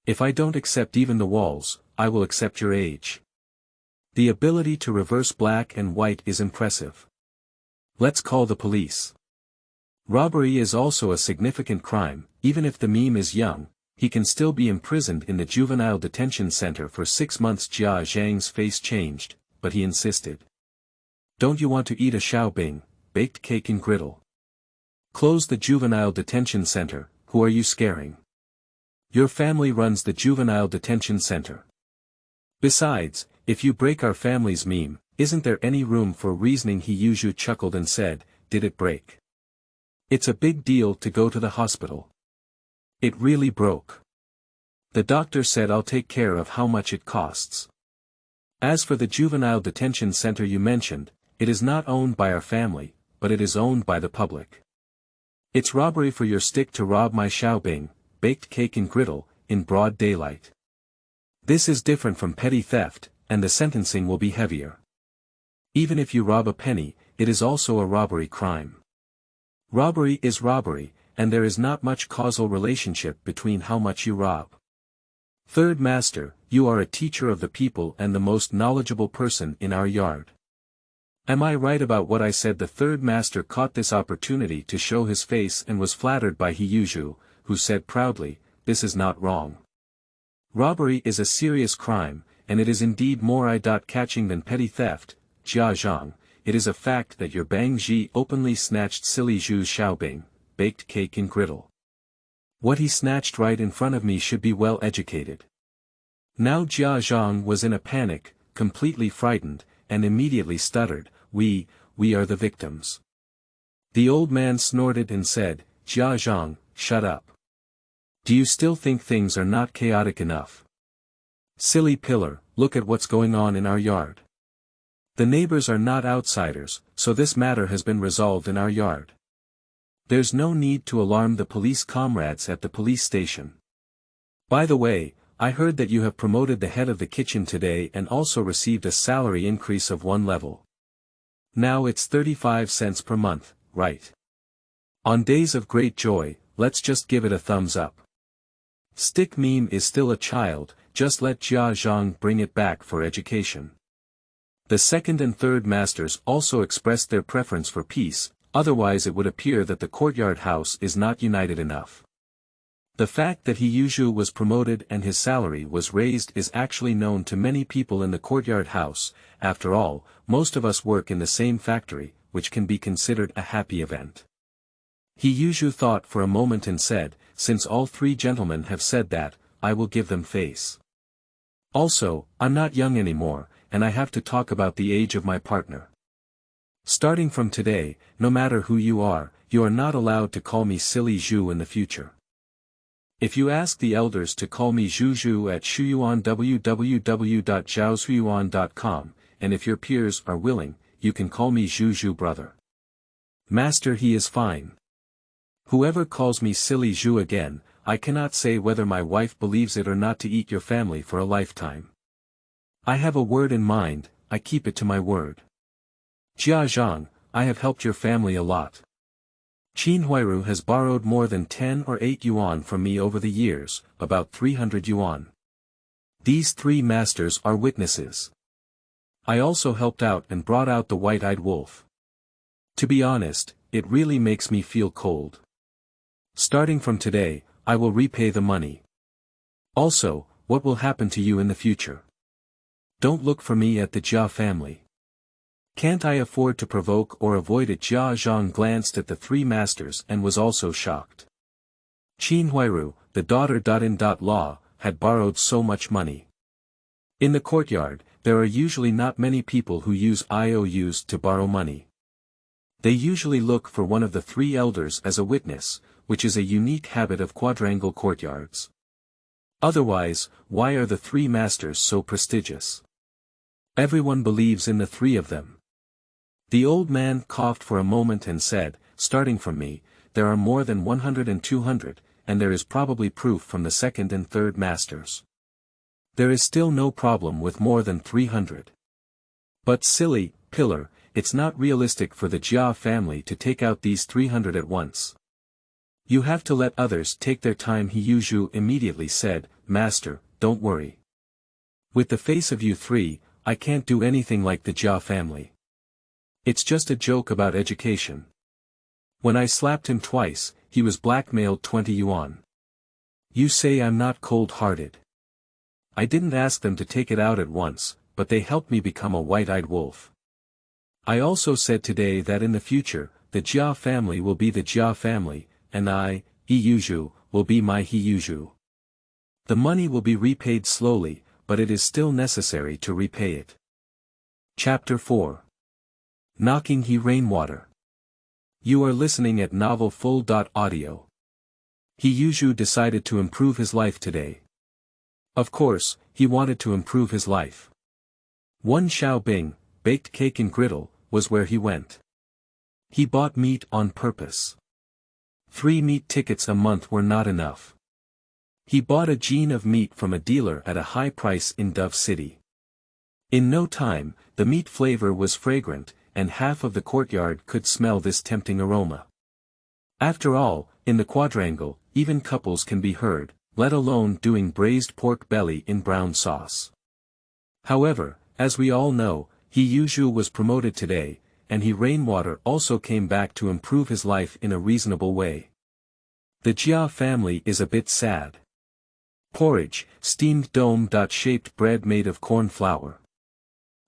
If I don't accept even the walls, I will accept your age." The ability to reverse black and white is impressive. Let's call the police. Robbery is also a significant crime. Even if the meme is young, he can still be imprisoned in the juvenile detention center for 6 months. Zhang's face changed, but he insisted. "Don't you want to eat a xiaobing, baked cake and griddle? Close the juvenile detention center, who are you scaring? Your family runs the juvenile detention center. Besides, if you break our family's meme, isn't there any room for reasoning?" Yuzhu chuckled and said, "Did it break? It's a big deal to go to the hospital. It really broke. The doctor said I'll take care of how much it costs. As for the juvenile detention center you mentioned, it is not owned by our family, but it is owned by the public. It's robbery for your stick to rob my xiaobing, baked cake and griddle, in broad daylight. This is different from petty theft, and the sentencing will be heavier. Even if you rob a penny, it is also a robbery crime. Robbery is robbery, and there is not much causal relationship between how much you rob. Third Master, you are a teacher of the people and the most knowledgeable person in our yard. Am I right about what I said?" The third master caught this opportunity to show his face and was flattered by Yuzhu, who said proudly, this is not wrong. Robbery is a serious crime, and it is indeed more eye-catching than petty theft. Zhang, it is a fact that your Bang Ji openly snatched silly Zhu Xiaobing, baked cake and griddle. What he snatched right in front of me should be well educated. Now Zhang was in a panic, completely frightened, and immediately stuttered, we are the victims. The old man snorted and said, Zhang, shut up. Do you still think things are not chaotic enough? Silly pillar, look at what's going on in our yard. The neighbors are not outsiders, so this matter has been resolved in our yard. There's no need to alarm the police comrades at the police station. By the way, I heard that you have promoted the head of the kitchen today and also received a salary increase of 1 level. Now it's 35 cents per month, right? On days of great joy, let's just give it a thumbs up. Stick meme is still a child, just let Zhang bring it back for education. The second and third masters also expressed their preference for peace, otherwise it would appear that the courtyard house is not united enough. The fact that Yuzhu was promoted and his salary was raised is actually known to many people in the courtyard house. After all, most of us work in the same factory, which can be considered a happy event. Yuzhu thought for a moment and said, since all 3 gentlemen have said that, I will give them face. Also, I'm not young anymore, and I have to talk about the age of my partner. Starting from today, no matter who you are not allowed to call me silly Zhu in the future. If you ask the elders to call me Yuzhu at Shuyuan www.zhaoshuyuan.com, and if your peers are willing, you can call me Yuzhu brother. Master, he is fine. Whoever calls me silly Zhu again, I cannot say whether my wife believes it or not to eat your family for a lifetime. I have a word in mind, I keep it to my word. Zhang, I have helped your family a lot. Qinhuiru has borrowed more than 10 or 8 yuan from me over the years, about 300 yuan. These 3 masters are witnesses. I also helped out and brought out the white-eyed wolf. To be honest, it really makes me feel cold. Starting from today, I will repay the money. Also, what will happen to you in the future? Don't look for me at the Jia family. Can't I afford to provoke or avoid it? Zhang glanced at the 3 masters and was also shocked. Qinhuiru, the daughter-in-law, had borrowed so much money. In the courtyard, there are usually not many people who use IOUs to borrow money. They usually look for one of the 3 elders as a witness, which is a unique habit of quadrangle courtyards. Otherwise, why are the 3 masters so prestigious? Everyone believes in the 3 of them. The old man coughed for a moment and said, starting from me, there are more than 100 and 200, and there is probably proof from the second and third masters. There is still no problem with more than 300. But silly, pillar, it's not realistic for the Jia family to take out these 300 at once. You have to let others take their time. Yuzhu immediately said, Master, don't worry. With the face of you 3, I can't do anything like the Jia family. It's just a joke about education. When I slapped him twice, he was blackmailed 20 yuan. You say I'm not cold-hearted. I didn't ask them to take it out at once, but they helped me become a white-eyed wolf. I also said today that in the future, the Jia family will be the Jia family, and I, Yuzhu, will be my Yuzhu. The money will be repaid slowly, but it is still necessary to repay it. Chapter 4. Knocking Rainwater. You are listening at Novel Full. Audio. Yuzhu decided to improve his life today. Of course, he wanted to improve his life. 1 Xiaobing, baked cake and griddle, was where he went. He bought meat on purpose. 3 meat tickets a month were not enough. He bought a gene of meat from a dealer at a high price in Dove City. In no time, the meat flavor was fragrant, and half of the courtyard could smell this tempting aroma. After all, in the quadrangle, even couples can be heard, let alone doing braised pork belly in brown sauce. However, as we all know, Yuzhu was promoted today, and Rainwater also came back to improve his life in a reasonable way. The Jia family is a bit sad. Porridge, steamed dome-shaped bread made of corn flour.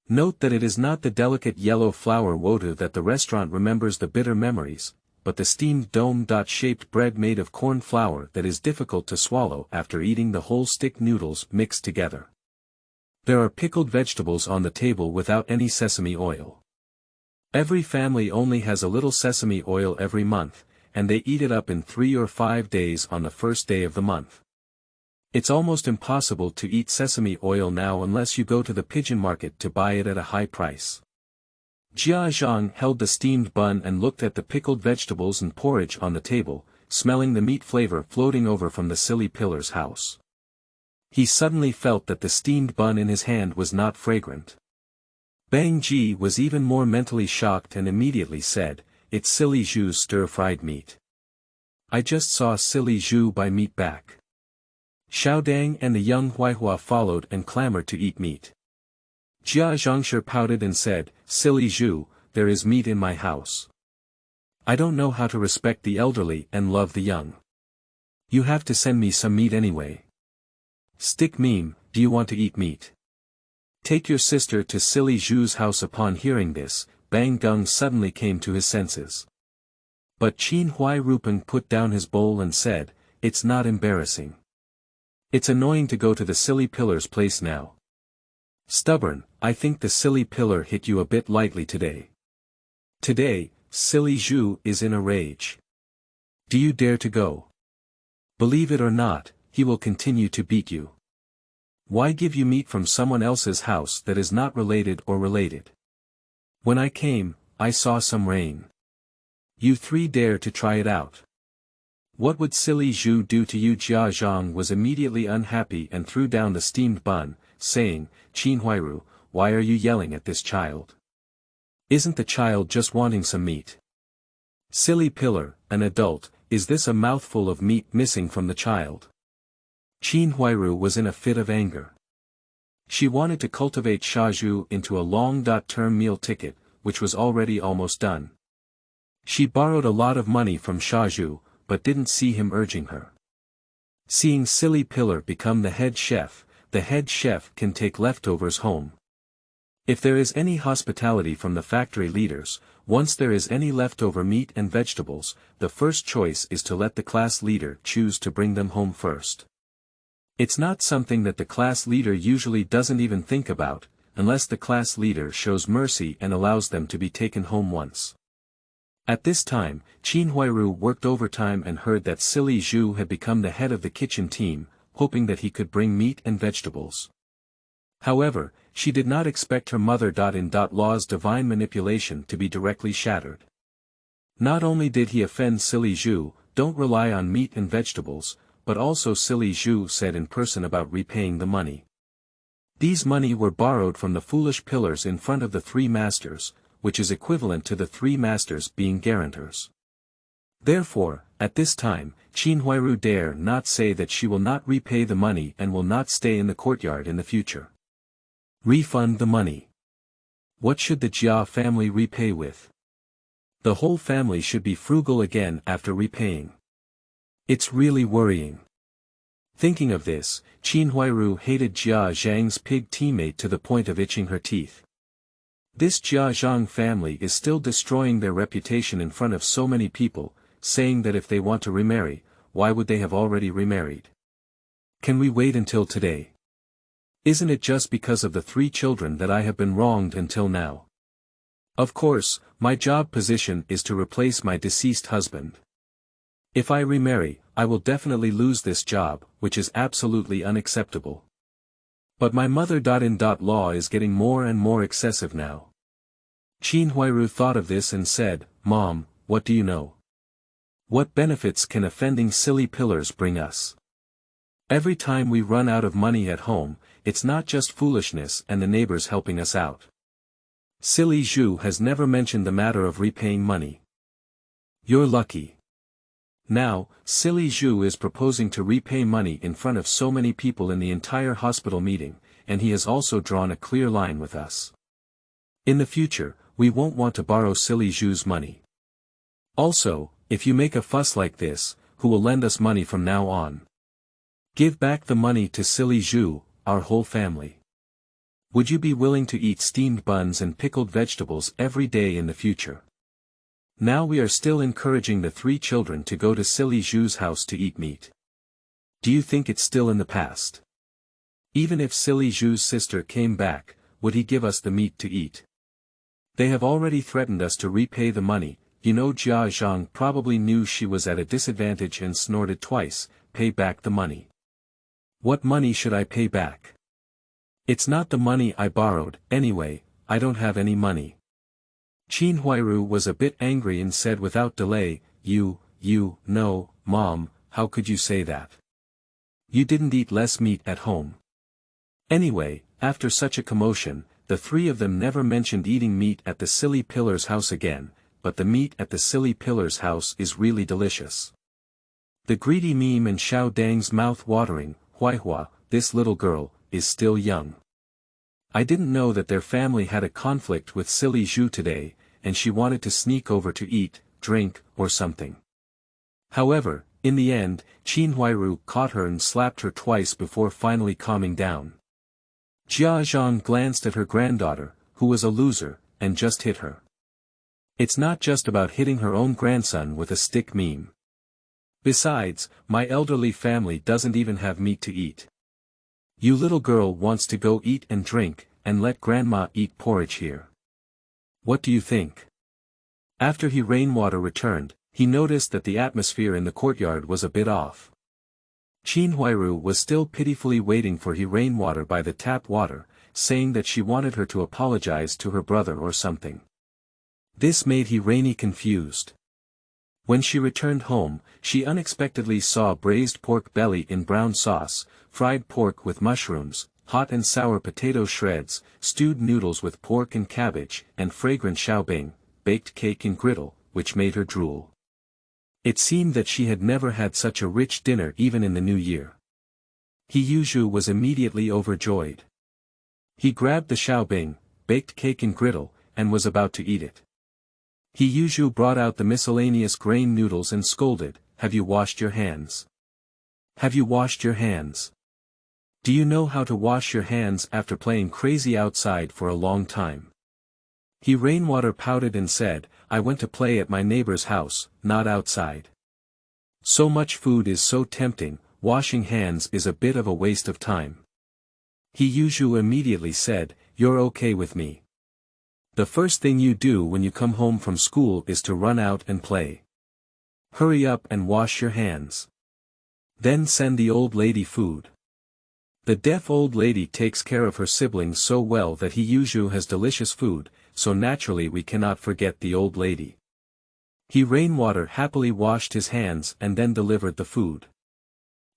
Note that it is not the delicate yellow flour wodu that the restaurant remembers the bitter memories, but the steamed dome-shaped bread made of corn flour that is difficult to swallow after eating the whole stick noodles mixed together. There are pickled vegetables on the table without any sesame oil. Every family only has a little sesame oil every month, and they eat it up in 3 or 5 days on the first day of the month. It's almost impossible to eat sesame oil now unless you go to the Pigeon market to buy it at a high price. Zhang held the steamed bun and looked at the pickled vegetables and porridge on the table, smelling the meat flavor floating over from the silly pillar's house. He suddenly felt that the steamed bun in his hand was not fragrant. Bang Ji was even more mentally shocked and immediately said, "It's silly Zhu's stir-fried meat. I just saw silly Zhu buy meat back." Xiaodang and the young Huaihua followed and clamored to eat meat. Jia Zhangshi pouted and said, "Silly Zhu, there is meat in my house. I don't know how to respect the elderly and love the young. You have to send me some meat anyway." Stick meme, do you want to eat meat? Take your sister to silly Zhu's house. Upon hearing this, Bang Geng suddenly came to his senses. But Qin Huai Rupeng put down his bowl and said, "It's not embarrassing. It's annoying to go to the silly pillar's place now. Stubborn, I think the silly pillar hit you a bit lightly today. Today, silly Zhu is in a rage. Do you dare to go? Believe it or not, he will continue to beat you. Why give you meat from someone else's house that is not related or related? When I came, I saw some rain. You 3 dare to try it out. What would silly Zhu do to you?" Jia Zhang was immediately unhappy and threw down the steamed bun, saying, "Qin Huairu, why are you yelling at this child? Isn't the child just wanting some meat? Silly pillar, an adult, is this a mouthful of meat missing from the child?" Qin Huairu was in a fit of anger. She wanted to cultivate Shazhu into a long-term meal ticket, which was already almost done. She borrowed a lot of money from Shazhu, but didn't see him urging her. Seeing silly pillar become the head chef can take leftovers home. If there is any hospitality from the factory leaders, once there is any leftover meat and vegetables, the first choice is to let the class leader choose to bring them home first. It's not something that the class leader usually doesn't even think about, unless the class leader shows mercy and allows them to be taken home once. At this time, Qin Huairu worked overtime and heard that silly Zhu had become the head of the kitchen team, hoping that he could bring meat and vegetables. However, she did not expect her mother-in-law's divine manipulation to be directly shattered. Not only did he offend silly Zhu, "Don't rely on meat and vegetables," but also silly Zhu said in person about repaying the money. These money were borrowed from the foolish pillars in front of the 3 masters, which is equivalent to the 3 masters being guarantors. Therefore, at this time, Qin Huairu dare not say that she will not repay the money and will not stay in the courtyard in the future. Refund the money. What should the Jia family repay with? The whole family should be frugal again after repaying. It's really worrying. Thinking of this, Qin Huairu hated Jia Zhang's pig teammate to the point of itching her teeth. This Jia Zhang family is still destroying their reputation in front of so many people, saying that if they want to remarry, why would they have already remarried? Can we wait until today? Isn't it just because of the 3 children that I have been wronged until now? Of course, my job position is to replace my deceased husband. If I remarry, I will definitely lose this job, which is absolutely unacceptable. But my mother-in-law is getting more and more excessive now. Qin Huairu thought of this and said, "Mom, what do you know? What benefits can offending silly pillars bring us? Every time we run out of money at home, it's not just foolishness and the neighbors helping us out. Silly Zhu has never mentioned the matter of repaying money. You're lucky. Now, silly Zhu is proposing to repay money in front of so many people in the entire hospital meeting, and he has also drawn a clear line with us. In the future, we won't want to borrow silly Zhu's money. Also, if you make a fuss like this, who will lend us money from now on? Give back the money to silly Zhu, our whole family. Would you be willing to eat steamed buns and pickled vegetables every day in the future? Now we are still encouraging the 3 children to go to silly Zhu's house to eat meat. Do you think it's still in the past? Even if silly Zhu's sister came back, would he give us the meat to eat? They have already threatened us to repay the money. You know, Zhang probably knew she was at a disadvantage and snorted twice. Pay back the money. What money should I pay back? It's not the money I borrowed. Anyway, I don't have any money. Qin Huairu was a bit angry and said without delay, No, Mom, how could you say that? You didn't eat less meat at home. Anyway, after such a commotion, the 3 of them never mentioned eating meat at the silly Pillar's house again, but the meat at the silly Pillar's house is really delicious. The greedy meme and Xiao Dang's mouth watering. Huaihua, this little girl, is still young. I didn't know that their family had a conflict with silly Zhu today, and she wanted to sneak over to eat, drink, or something. However, in the end, Qin Huairu caught her and slapped her twice before finally calming down. Zhang glanced at her granddaughter, who was a loser, and just hit her. It's not just about hitting her own grandson with a stick meme. Besides, my elderly family doesn't even have meat to eat. You little girl wants to go eat and drink, and let grandma eat porridge here. What do you think? After Rainwater returned, he noticed that the atmosphere in the courtyard was a bit off. Qin Huairu was still pitifully waiting for Rainwater by the tap water, saying that she wanted her to apologize to her brother or something. This made Rainy confused. When she returned home, she unexpectedly saw braised pork belly in brown sauce, fried pork with mushrooms, hot and sour potato shreds, stewed noodles with pork and cabbage, and fragrant xiaobing, baked cake and griddle, which made her drool. It seemed that she had never had such a rich dinner even in the new year. Yuzhu was immediately overjoyed. He grabbed the xiaobing, baked cake and griddle, and was about to eat it. Yuzhu brought out the miscellaneous grain noodles and scolded, "Have you washed your hands? Have you washed your hands? Do you know how to wash your hands after playing crazy outside for a long time?" Rainwater pouted and said, "I went to play at my neighbor's house, not outside. So much food is so tempting, washing hands is a bit of a waste of time." Yuzhu immediately said, "You're okay with me. The first thing you do when you come home from school is to run out and play. Hurry up and wash your hands. Then send the old lady food." The deaf old lady takes care of her siblings so well that Yuzhu has delicious food, so naturally we cannot forget the old lady. Rainwater happily washed his hands and then delivered the food.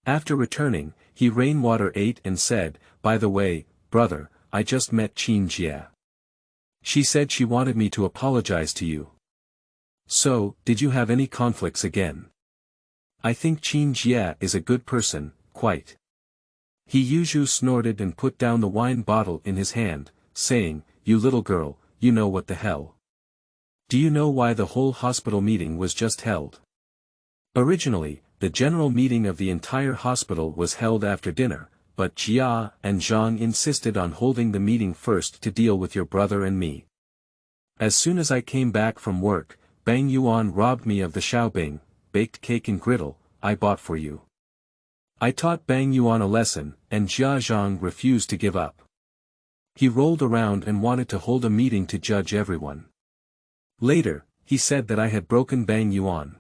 After returning, Rainwater ate and said, "By the way, brother, I just met Qin Jie. She said she wanted me to apologize to you. So, did you have any conflicts again? I think Qin Jie is a good person, quite." Yuzhu snorted and put down the wine bottle in his hand, saying, "You little girl, you know what the hell. Do you know why the whole hospital meeting was just held? Originally, the general meeting of the entire hospital was held after dinner, but Jia and Zhang insisted on holding the meeting first to deal with your brother and me. As soon as I came back from work, Bang Yuan robbed me of the xiaobing, baked cake and griddle, I bought for you. I taught Bang Yuan a lesson, and Zhang refused to give up. He rolled around and wanted to hold a meeting to judge everyone. Later, he said that I had broken Bang Yuan.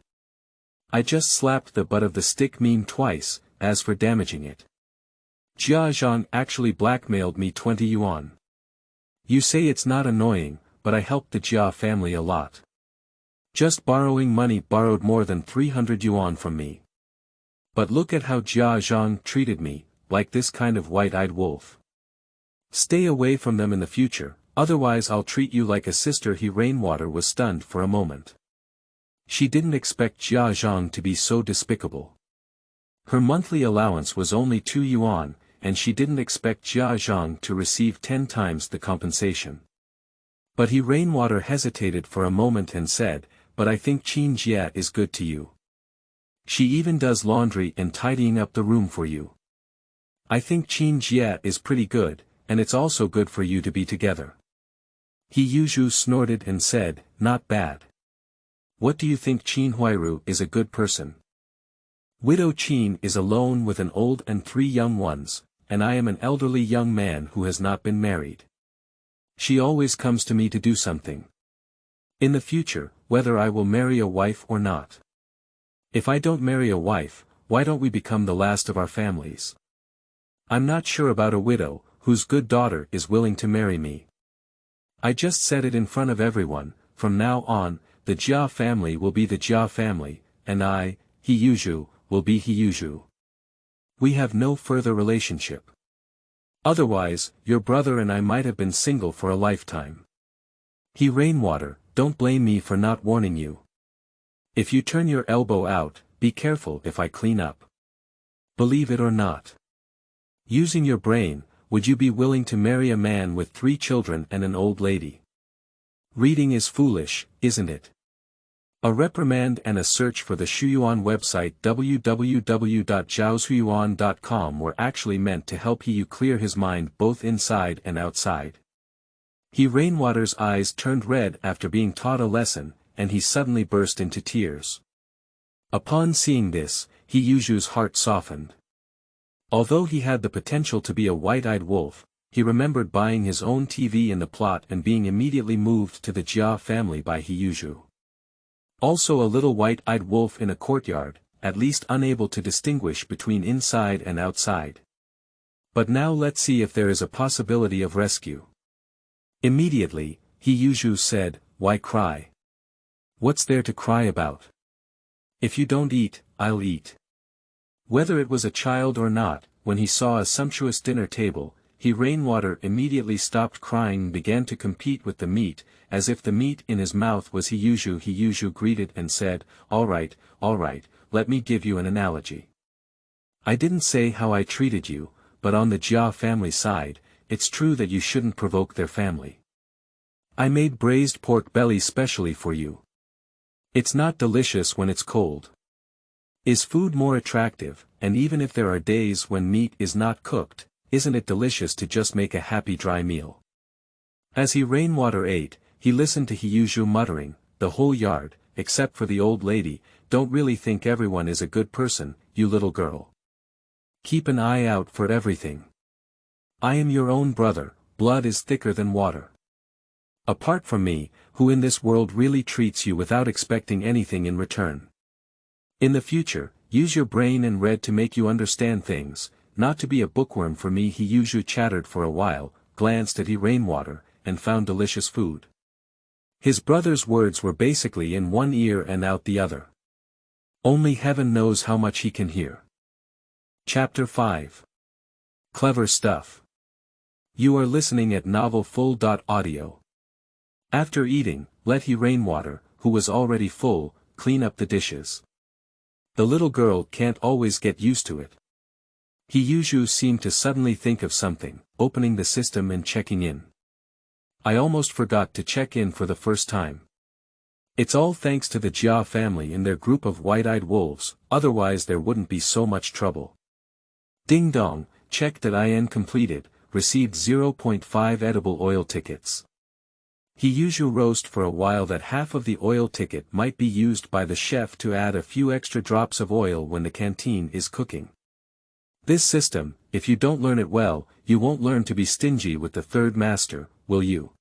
I just slapped the butt of the stick meme twice, as for damaging it. Zhang actually blackmailed me 20 yuan. You say it's not annoying, but I helped the Jia family a lot. Just borrowing money borrowed more than 300 yuan from me. But look at how Zhang treated me, like this kind of white-eyed wolf. Stay away from them in the future, otherwise I'll treat you like a sister." Rainwater was stunned for a moment. She didn't expect Zhang to be so despicable. Her monthly allowance was only 2 yuan, and she didn't expect Zhang to receive 10 times the compensation. But Rainwater hesitated for a moment and said, "But I think Qin Jie is good to you. She even does laundry and tidying up the room for you. I think Qin Jie is pretty good, and it's also good for you to be together. Yuzhu snorted and said, not bad. What do you think? Qin Huiru is a good person. Widow Qin is alone with an old and 3 young ones, and I am an elderly young man who has not been married. She always comes to me to do something. In the future, whether I will marry a wife or not. If I don't marry a wife, why don't we become the last of our families? I'm not sure about a widow, whose good daughter is willing to marry me. I just said it in front of everyone, from now on, the Jia family will be the Jia family, and I, Yuzhu, will be Yuzhu. We have no further relationship. Otherwise, your brother and I might have been single for a lifetime. Rainwater, don't blame me for not warning you. If you turn your elbow out, be careful if I clean up. Believe it or not. Using your brain, would you be willing to marry a man with 3 children and an old lady? Reading is foolish, isn't it? A reprimand and a search for the Shuyuan website www.zhaoshuyuan.com were actually meant to help Yu clear his mind both inside and outside. Rainwater's eyes turned red after being taught a lesson, and he suddenly burst into tears. Upon seeing this, Yuzhu's heart softened. Although he had the potential to be a white-eyed wolf, he remembered buying his own TV in the plot and being immediately moved to the Jia family by Yuzhu. Also a little white-eyed wolf in a courtyard, at least unable to distinguish between inside and outside. But now let's see if there is a possibility of rescue. Immediately, Yuzhu said, why cry? What's there to cry about? If you don't eat, I'll eat. Whether it was a child or not, when he saw a sumptuous dinner table, Rainwater immediately stopped crying and began to compete with the meat, as if the meat in his mouth was Yuzhu. Yuzhu greeted and said, all right, let me give you an analogy. I didn't say how I treated you, but on the Jia family side, it's true that you shouldn't provoke their family. I made braised pork belly specially for you. It's not delicious when it's cold. Is food more attractive, and even if there are days when meat is not cooked, isn't it delicious to just make a happy dry meal? As Rainwater ate, he listened to Yuzhu muttering, the whole yard, except for the old lady, don't really think everyone is a good person, you little girl. Keep an eye out for everything. I am your own brother, blood is thicker than water. Apart from me, who in this world really treats you without expecting anything in return? In the future, use your brain and read to make you understand things, not to be a bookworm for me. Yuzhu chattered for a while, glanced at Rainwater, and found delicious food. His brother's words were basically in one ear and out the other. Only heaven knows how much he can hear. Chapter 5. Clever stuff. You are listening at novelfull.audio. After eating, let Rainwater, who was already full, clean up the dishes. The little girl can't always get used to it. Yuzhu seemed to suddenly think of something, opening the system and checking in. I almost forgot to check in for the first time. It's all thanks to the Jia family and their group of white-eyed wolves, otherwise there wouldn't be so much trouble. Ding dong, check.in completed, received 0.5 edible oil tickets. Yuzhu roast for a while that half of the oil ticket might be used by the chef to add a few extra drops of oil when the canteen is cooking. This system, if you don't learn it well, you won't learn to be stingy with the third master, will you?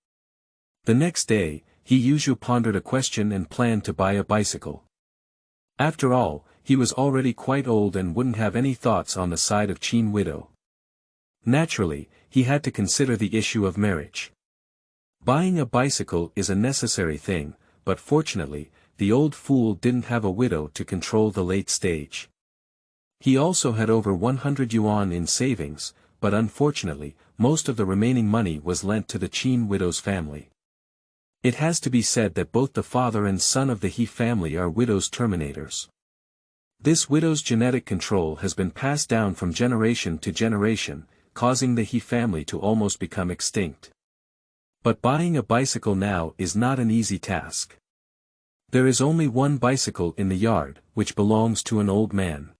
The next day, Yuzhu pondered a question and planned to buy a bicycle. After all, he was already quite old and wouldn't have any thoughts on the side of Qin widow. Naturally, he had to consider the issue of marriage. Buying a bicycle is a necessary thing, but fortunately, the old fool didn't have a widow to control the late stage. He also had over 100 yuan in savings, but unfortunately, most of the remaining money was lent to the Qin widow's family. It has to be said that both the father and son of the He family are widows' terminators. This widow's genetic control has been passed down from generation to generation, causing the He family to almost become extinct. But buying a bicycle now is not an easy task. There is only one bicycle in the yard, which belongs to an old man.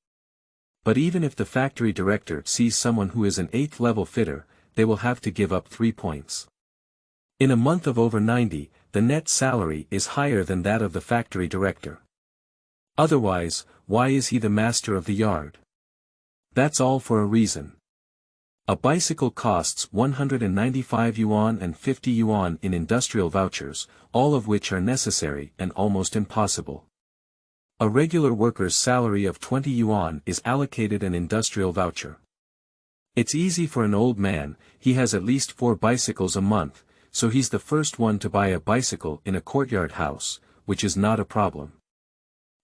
But even if the factory director sees someone who is an 8th level fitter, they will have to give up 3 points. In a month of over 90, the net salary is higher than that of the factory director. Otherwise, why is he the master of the yard? That's all for a reason. A bicycle costs 195 yuan and 50 yuan in industrial vouchers, all of which are necessary and almost impossible. A regular worker's salary of 20 yuan is allocated an industrial voucher. It's easy for an old man, he has at least 4 bicycles a month, so he's the first one to buy a bicycle in a courtyard house, which is not a problem.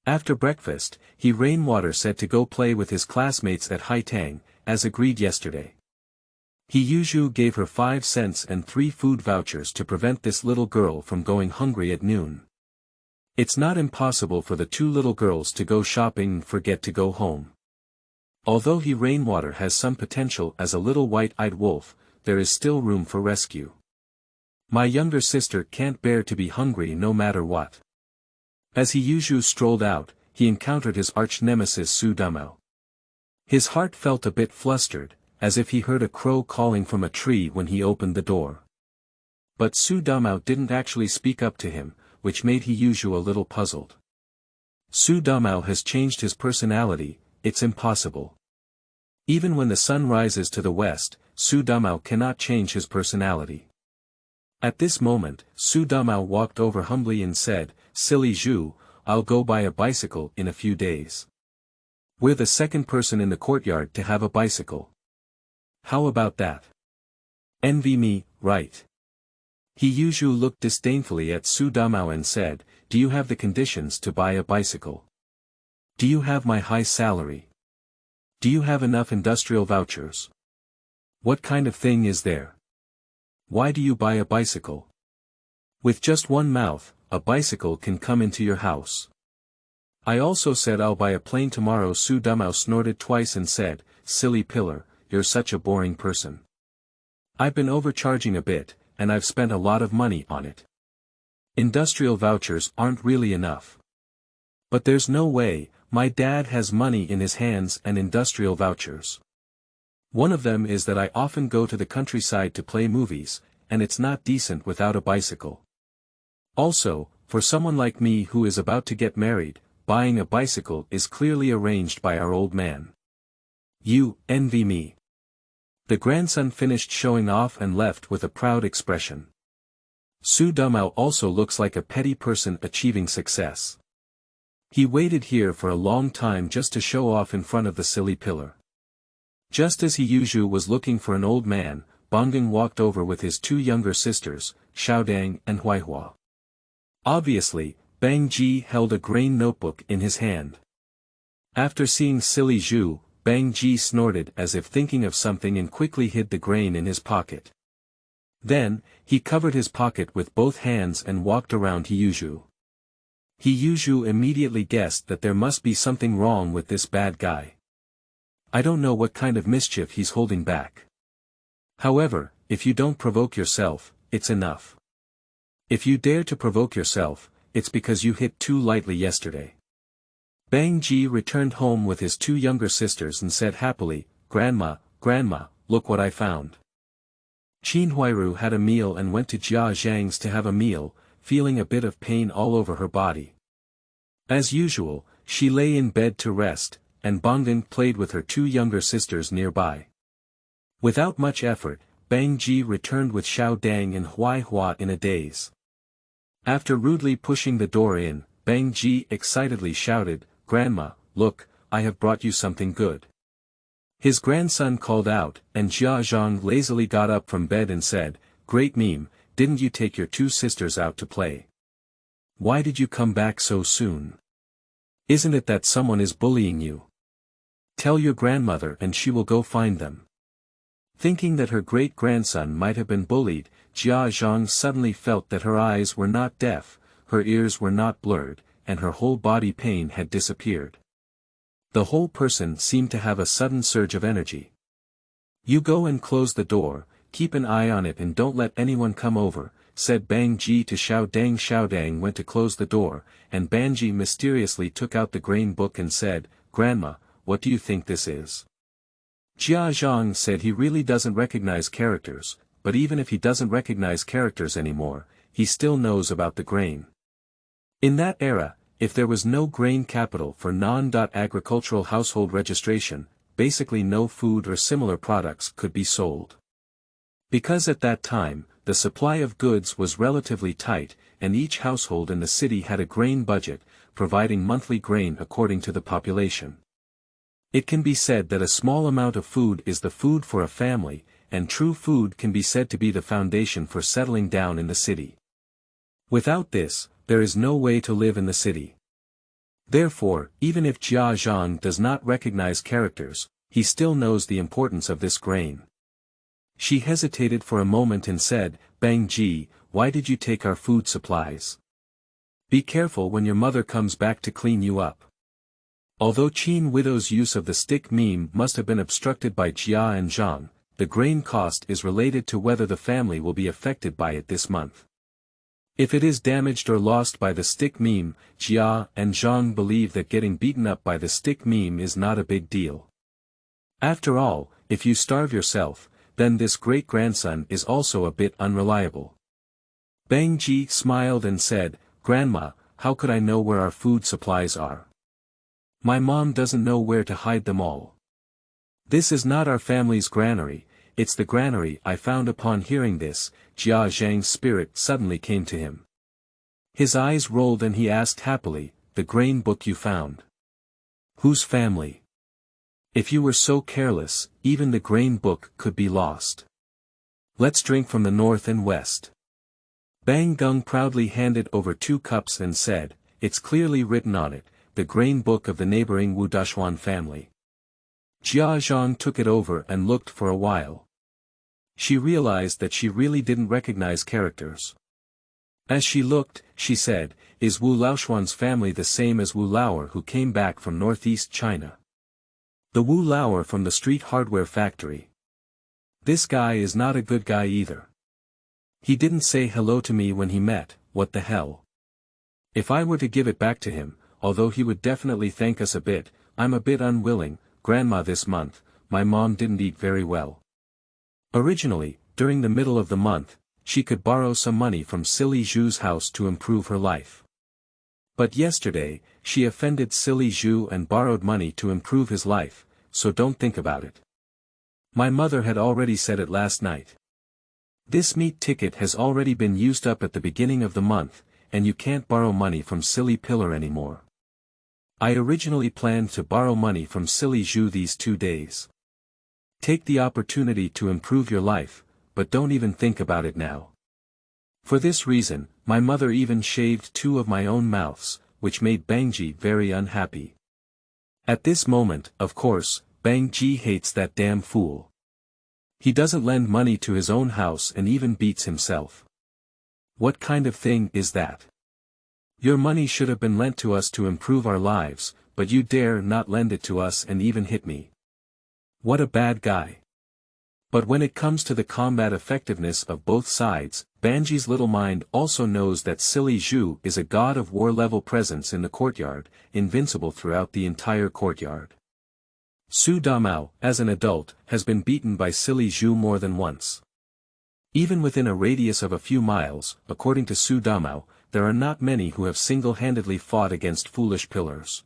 After breakfast, Rainwater said to go play with his classmates at Haitang, as agreed yesterday. Yuzhu gave her 5 cents and 3 food vouchers to prevent this little girl from going hungry at noon. It's not impossible for the 2 little girls to go shopping and forget to go home. Although Rainwater has some potential as a little white-eyed wolf, there is still room for rescue. My younger sister can't bear to be hungry no matter what. As Yuzhu strolled out, he encountered his arch-nemesis Su Dumao. His heart felt a bit flustered, as if he heard a crow calling from a tree when he opened the door. But Su Dumao didn't actually speak up to him, which made Yuzhu a little puzzled. Su Dumao has changed his personality, it's impossible. Even when the sun rises to the west, Su Dumao cannot change his personality. At this moment, Su Dumao walked over humbly and said, "Silly Zhu, I'll go buy a bicycle in a few days. We're the second person in the courtyard to have a bicycle. How about that? Envy me, right?" Yuzhu looked disdainfully at Su Dumao and said, "Do you have the conditions to buy a bicycle? Do you have my high salary? Do you have enough industrial vouchers? What kind of thing is there? Why do you buy a bicycle? With just one mouth, a bicycle can come into your house." "I also said I'll buy a plane tomorrow." Su Dumao snorted twice and said, "Silly pillar, you're such a boring person. I've been overcharging a bit, and I've spent a lot of money on it. Industrial vouchers aren't really enough. But there's no way, my dad has money in his hands and industrial vouchers. One of them is that I often go to the countryside to play movies, and it's not decent without a bicycle. Also, for someone like me who is about to get married, buying a bicycle is clearly arranged by our old man. You envy me." The grandson finished showing off and left with a proud expression. Su Dumao also looks like a petty person achieving success. He waited here for a long time just to show off in front of the silly pillar. Just as Yuzhu was looking for an old man, Geng walked over with his 2 younger sisters, Xiaodang and Huaihua. Obviously, Bang Ji held a grain notebook in his hand. After seeing silly Zhu, Bang Ji snorted as if thinking of something and quickly hid the grain in his pocket. Then, he covered his pocket with both hands and walked around Yuzhu. Yuzhu immediately guessed that there must be something wrong with this bad guy. I don't know what kind of mischief he's holding back. However, if you don't provoke yourself, it's enough. If you dare to provoke yourself, it's because you hit too lightly yesterday." Bang Ji returned home with his 2 younger sisters and said happily, Grandma, look what I found." Qin Huairu had a meal and went to Zhang's to have a meal, feeling a bit of pain all over her body. As usual, she lay in bed to rest, and Geng played with her 2 younger sisters nearby. Without much effort, Bang Ji returned with Xiaodang and Huaihua in a daze. After rudely pushing the door in, Bang Ji excitedly shouted, "Grandma, look, I have brought you something good." His grandson called out, and Zhang lazily got up from bed and said, "Great meme, didn't you take your 2 sisters out to play? Why did you come back so soon? Isn't it that someone is bullying you? Tell your grandmother and she will go find them." Thinking that her great-grandson might have been bullied, Zhang suddenly felt that her eyes were not deaf, her ears were not blurred, and her whole body pain had disappeared. The whole person seemed to have a sudden surge of energy. "You go and close the door, keep an eye on it and don't let anyone come over," said Bang Ji to Xiaodang. Xiaodang went to close the door, and Bang Ji mysteriously took out the grain book and said, "Grandma, what do you think this is? Zhang said he really doesn't recognize characters, but even if he doesn't recognize characters anymore, he still knows about the grain. In that era, if there was no grain capital for non-agricultural household registration, basically no food or similar products could be sold. Because at that time, the supply of goods was relatively tight, and each household in the city had a grain budget, providing monthly grain according to the population. It can be said that a small amount of food is the food for a family, and true food can be said to be the foundation for settling down in the city. Without this, there is no way to live in the city. Therefore, even if Zhang does not recognize characters, he still knows the importance of this grain. She hesitated for a moment and said, "Bang Ji, why did you take our food supplies? Be careful when your mother comes back to clean you up." Although Qin Widow's use of the stick meme must have been obstructed by Jia and Zhang, the grain cost is related to whether the family will be affected by it this month. If it is damaged or lost by the stick meme, Jia and Zhang believe that getting beaten up by the stick meme is not a big deal. After all, if you starve yourself, then this great-grandson is also a bit unreliable. Bang Ji smiled and said, "Grandma, how could I know where our food supplies are? My mom doesn't know where to hide them all. This is not our family's granary, it's the granary I found." Upon hearing this, Jia Zhang's spirit suddenly came to him. His eyes rolled and he asked happily, "The grain book you found? Whose family? If you were so careless, even the grain book could be lost. Let's drink from the north and west." Bang Geng proudly handed over 2 cups and said, "It's clearly written on it, the grain book of the neighboring Wu Dashuan family." Jia Zhang took it over and looked for a while. She realized that she really didn't recognize characters. As she looked, she said, "Is Wu Laoshuan's family the same as Wu Laoer who came back from northeast China? The Wu Laoer from the street hardware factory. This guy is not a good guy either. He didn't say hello to me when he met, what the hell? If I were to give it back to him, although he would definitely thank us a bit, I'm a bit unwilling. Grandma, this month, my mom didn't eat very well. Originally, during the middle of the month, she could borrow some money from Silly Zhu's house to improve her life. But yesterday, she offended Silly Zhu and borrowed money to improve his life, so don't think about it. My mother had already said it last night. This meat ticket has already been used up at the beginning of the month, and you can't borrow money from Silly Pillar anymore. I originally planned to borrow money from Silly Zhu these 2 days. Take the opportunity to improve your life, but don't even think about it now. For this reason, my mother even shaved 2 of my own mouths, which made Bangji very unhappy. At this moment, of course, Bangji hates that damn fool. He doesn't lend money to his own house and even beats himself. What kind of thing is that? Your money should have been lent to us to improve our lives, but you dare not lend it to us and even hit me. What a bad guy. But when it comes to the combat effectiveness of both sides, Banji's little mind also knows that Silly Zhu is a god of war level presence in the courtyard, invincible throughout the entire courtyard. Su Damao, as an adult, has been beaten by Silly Zhu more than once. Even within a radius of a few miles, according to Su Damao, there are not many who have single-handedly fought against foolish pillars.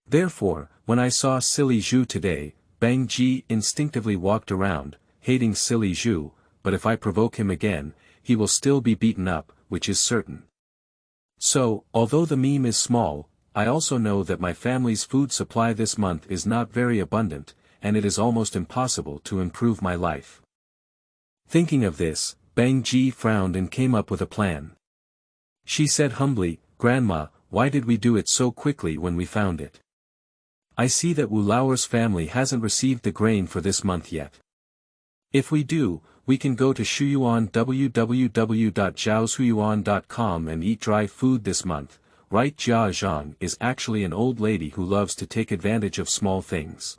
Therefore, when I saw Silly Zhu today, Bang Ji instinctively walked around, hating Silly Zhu, but if I provoke him again, he will still be beaten up, which is certain. So, although the meme is small, I also know that my family's food supply this month is not very abundant, and it is almost impossible to improve my life. Thinking of this, Bang Ji frowned and came up with a plan. She said humbly, "Grandma, why did we do it so quickly when we found it? I see that Wu Laoer's family hasn't received the grain for this month yet. If we do, we can go to Shuyuan www.zhaoshuyuan.com and eat dry food this month, right?" Jia Zhang is actually an old lady who loves to take advantage of small things.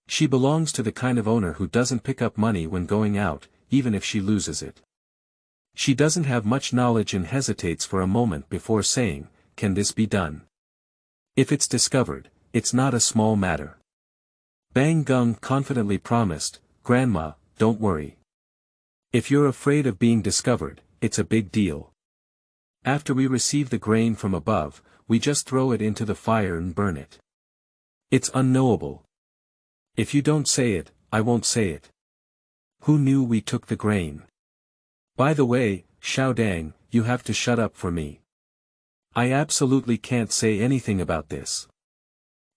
She belongs to the kind of owner who doesn't pick up money when going out, even if she loses it. She doesn't have much knowledge and hesitates for a moment before saying, "Can this be done? If it's discovered, it's not a small matter. Geng confidently promised, Grandma, don't worry. If you're afraid of being discovered, it's a big deal. After we receive the grain from above, we just throw it into the fire and burn it. It's unknowable. If you don't say it, I won't say it. Who knew we took the grain? By the way, Xiaodang, you have to shut up for me. I absolutely can't say anything about this.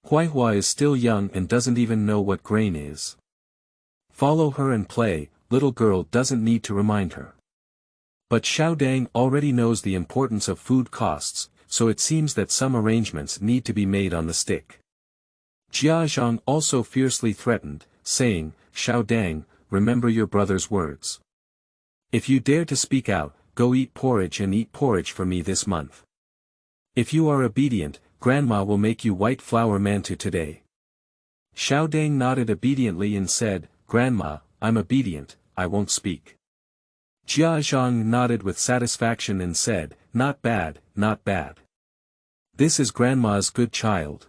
Huaihua is still young and doesn't even know what grain is. Follow her and play, little girl doesn't need to remind her. But Xiaodang already knows the importance of food costs, so it seems that some arrangements need to be made on the stick. Zhang also fiercely threatened, saying, Xiaodang, remember your brother's words. If you dare to speak out, go eat porridge and eat porridge for me this month. If you are obedient, Grandma will make you white flour mantou today. Xiaodang nodded obediently and said, Grandma, I'm obedient, I won't speak. Zhang nodded with satisfaction and said, not bad, not bad. This is Grandma's good child.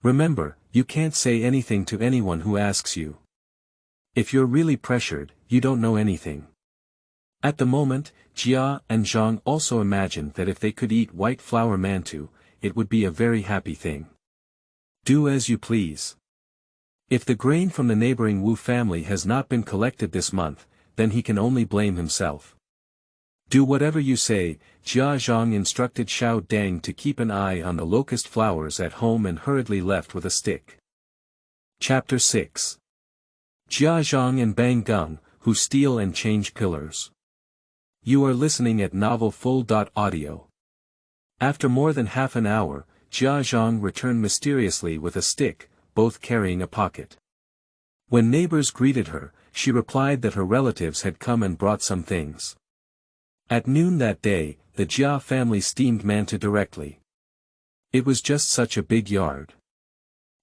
Remember, you can't say anything to anyone who asks you. If you're really pressured, you don't know anything. At the moment, Jia and Zhang also imagined that if they could eat white flour mantou, it would be a very happy thing. Do as you please. If the grain from the neighboring Wu family has not been collected this month, then he can only blame himself. Do whatever you say, Zhang instructed Xiaodang to keep an eye on the locust flowers at home and hurriedly left with a stick. Chapter 6. Zhang and Geng, who steal and change pillars. You are listening at novelfull.audio. After more than half an hour, Zhang returned mysteriously with a stick, both carrying a pocket. When neighbors greeted her, she replied that her relatives had come and brought some things. At noon that day, the Jia family steamed mantou directly. It was just such a big yard.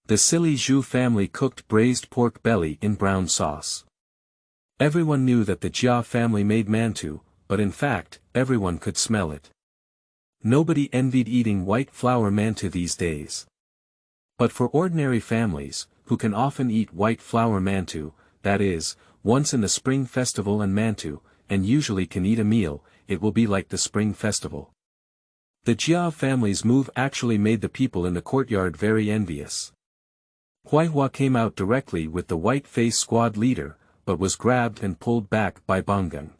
The silly Zhu family cooked braised pork belly in brown sauce. Everyone knew that the Jia family made mantou, but in fact, everyone could smell it. Nobody envied eating white flour mantou these days. But for ordinary families, who can often eat white flour mantou, that is, once in the spring festival and mantou, and usually can eat a meal, it will be like the spring festival. The Jia family's move actually made the people in the courtyard very envious. Huaihua came out directly with the white-faced squad leader, but was grabbed and pulled back by Geng.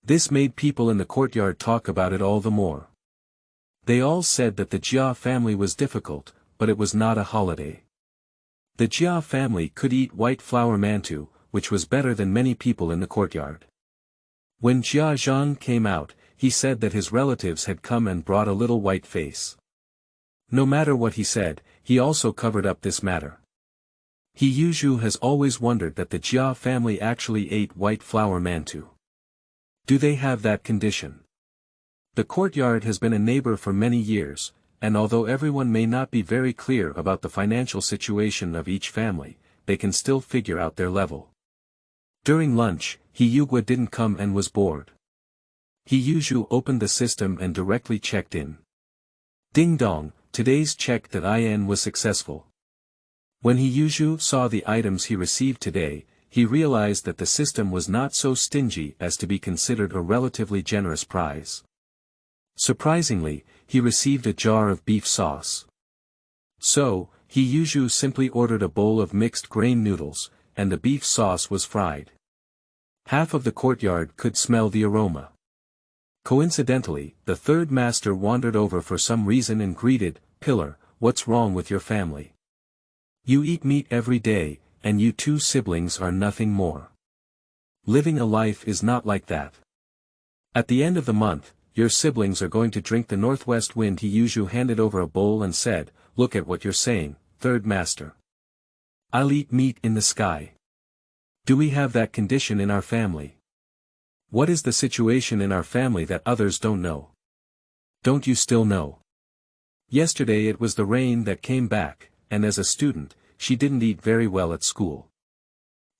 This made people in the courtyard talk about it all the more. They all said that the Jia family was difficult, but it was not a holiday. The Jia family could eat white flour mantou, which was better than many people in the courtyard. When Zhang came out, he said that his relatives had come and brought a little white face. No matter what he said, he also covered up this matter. Yuzhu has always wondered that the Jia family actually ate white flour mantou. Do they have that condition? The courtyard has been a neighbor for many years, and although everyone may not be very clear about the financial situation of each family, they can still figure out their level. During lunch, Yugua didn't come and was bored. Yuzhu opened the system and directly checked in. Ding dong, today's check that IN was successful. When Yuzhu saw the items he received today, he realized that the system was not so stingy as to be considered a relatively generous prize. Surprisingly, he received a jar of beef sauce. So, Yuzhu simply ordered a bowl of mixed grain noodles, and the beef sauce was fried. Half of the courtyard could smell the aroma. Coincidentally, the third master wandered over for some reason and greeted, Pillar, what's wrong with your family? You eat meat every day, and you two siblings are nothing more. Living a life is not like that. At the end of the month, your siblings are going to drink the northwest wind. Yuzhu handed over a bowl and said, look at what you're saying, third master. I'll eat meat in the sky. Do we have that condition in our family? What is the situation in our family that others don't know? Don't you still know? Yesterday it was the rain that came back, and as a student, she didn't eat very well at school.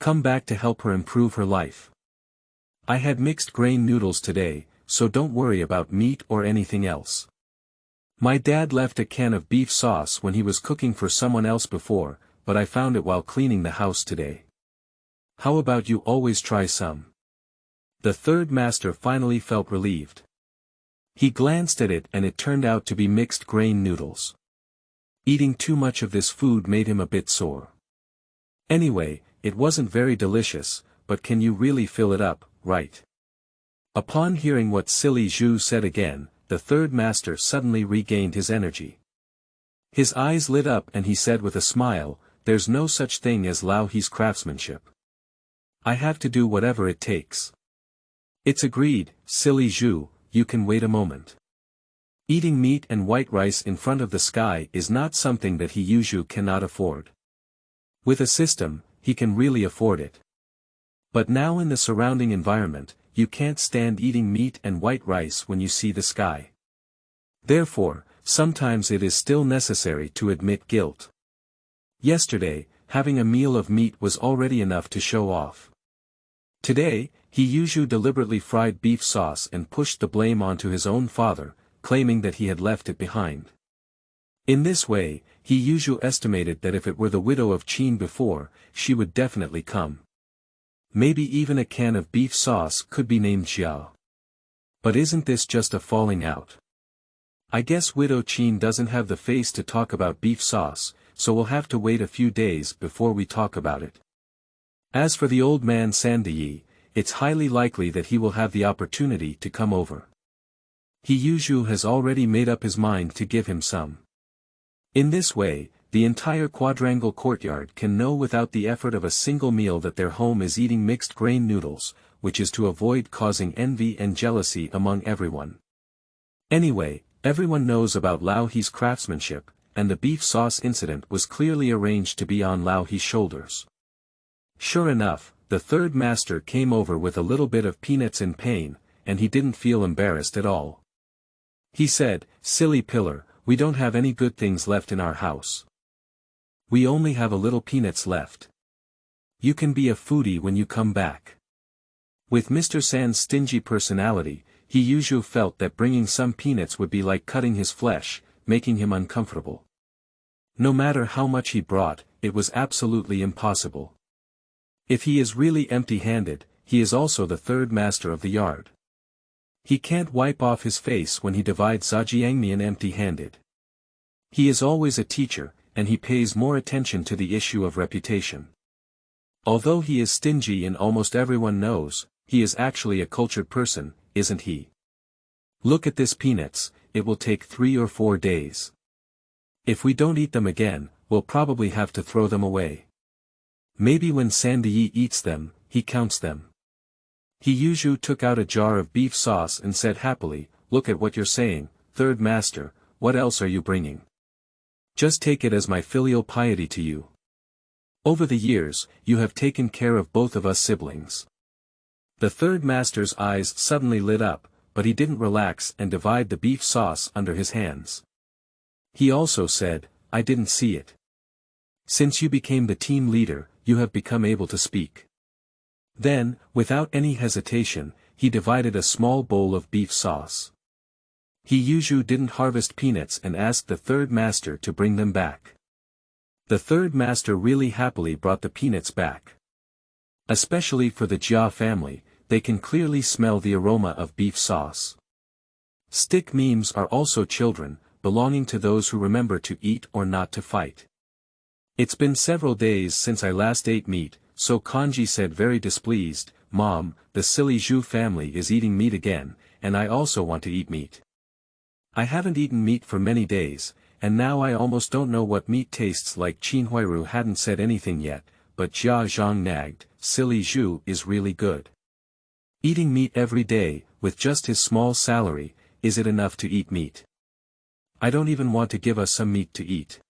Come back to help her improve her life. I had mixed grain noodles today, so don't worry about meat or anything else. My dad left a can of beef sauce when he was cooking for someone else before, but I found it while cleaning the house today. How about you always try some? The third master finally felt relieved. He glanced at it and it turned out to be mixed grain noodles. Eating too much of this food made him a bit sore. Anyway, it wasn't very delicious, but can you really fill it up, right? Upon hearing what silly Zhu said again, the third master suddenly regained his energy. His eyes lit up and he said with a smile, "There's no such thing as Lao He's craftsmanship. I have to do whatever it takes." It's agreed, silly Zhu, you can wait a moment. Eating meat and white rice in front of the sky is not something that Yuzhu cannot afford. With a system, he can really afford it. But now in the surrounding environment, you can't stand eating meat and white rice when you see the sky. Therefore, sometimes it is still necessary to admit guilt. Yesterday, having a meal of meat was already enough to show off. Today, Yuzhu deliberately fried beef sauce and pushed the blame onto his own father, claiming that he had left it behind. In this way, Yuzhu estimated that if it were the widow of Qin before, she would definitely come. Maybe even a can of beef sauce could be named Jia. But isn't this just a falling out? I guess widow Qin doesn't have the face to talk about beef sauce, so we'll have to wait a few days before we talk about it. As for the old man Sandiyi, it's highly likely that he will have the opportunity to come over. Yuzhu has already made up his mind to give him some. In this way, the entire quadrangle courtyard can know without the effort of a single meal that their home is eating mixed grain noodles, which is to avoid causing envy and jealousy among everyone. Anyway, everyone knows about Lao He's craftsmanship, and the beef sauce incident was clearly arranged to be on Lao He's shoulders. Sure enough, the third master came over with a little bit of peanuts in pain, and he didn't feel embarrassed at all. He said, "Silly pillar, we don't have any good things left in our house. We only have a little peanuts left. You can be a foodie when you come back." With Mr. San's stingy personality, Yuzhu felt that bringing some peanuts would be like cutting his flesh, making him uncomfortable. No matter how much he brought, it was absolutely impossible. If he is really empty-handed, he is also the third master of the yard. He can't wipe off his face when he divides Zhajiangmian empty-handed. He is always a teacher, and he pays more attention to the issue of reputation. Although he is stingy and almost everyone knows, he is actually a cultured person, isn't he? Look at this peanuts, it will take 3 or 4 days. If we don't eat them again, we'll probably have to throw them away. Maybe when Sandiyi eats them, he counts them. Yuzhu took out a jar of beef sauce and said happily, "Look at what you're saying, third master, what else are you bringing? Just take it as my filial piety to you. Over the years, you have taken care of both of us siblings." The third master's eyes suddenly lit up, but he didn't relax and divide the beef sauce under his hands. He also said, "I didn't see it. Since you became the team leader, you have become able to speak." Then, without any hesitation, he divided a small bowl of beef sauce. Yuzhu didn't harvest peanuts and asked the third master to bring them back. The third master really happily brought the peanuts back. Especially for the Jia family, they can clearly smell the aroma of beef sauce. Stick memes are also children, belonging to those who remember to eat or not to fight. "It's been several days since I last ate meat," so Kanji said very displeased, "Mom, the silly Zhu family is eating meat again, and I also want to eat meat. I haven't eaten meat for many days, and now I almost don't know what meat tastes like." Qin Huiru hadn't said anything yet, but Zhang nagged, "Silly Zhu is really good. Eating meat every day, with just his small salary, is it enough to eat meat? I don't even want to give us some meat to eat.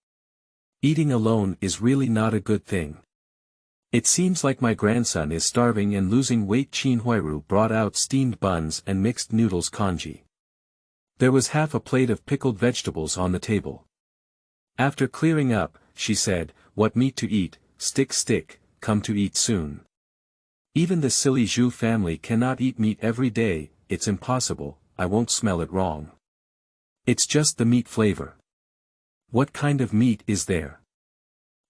Eating alone is really not a good thing. It seems like my grandson is starving and losing weight." Qin Huiru brought out steamed buns and mixed noodles. Kanji. There was half a plate of pickled vegetables on the table. After clearing up, she said, "What meat to eat, stick, come to eat soon. Even the silly Zhu family cannot eat meat every day, it's impossible, I won't smell it wrong." It's just the meat flavor. What kind of meat is there?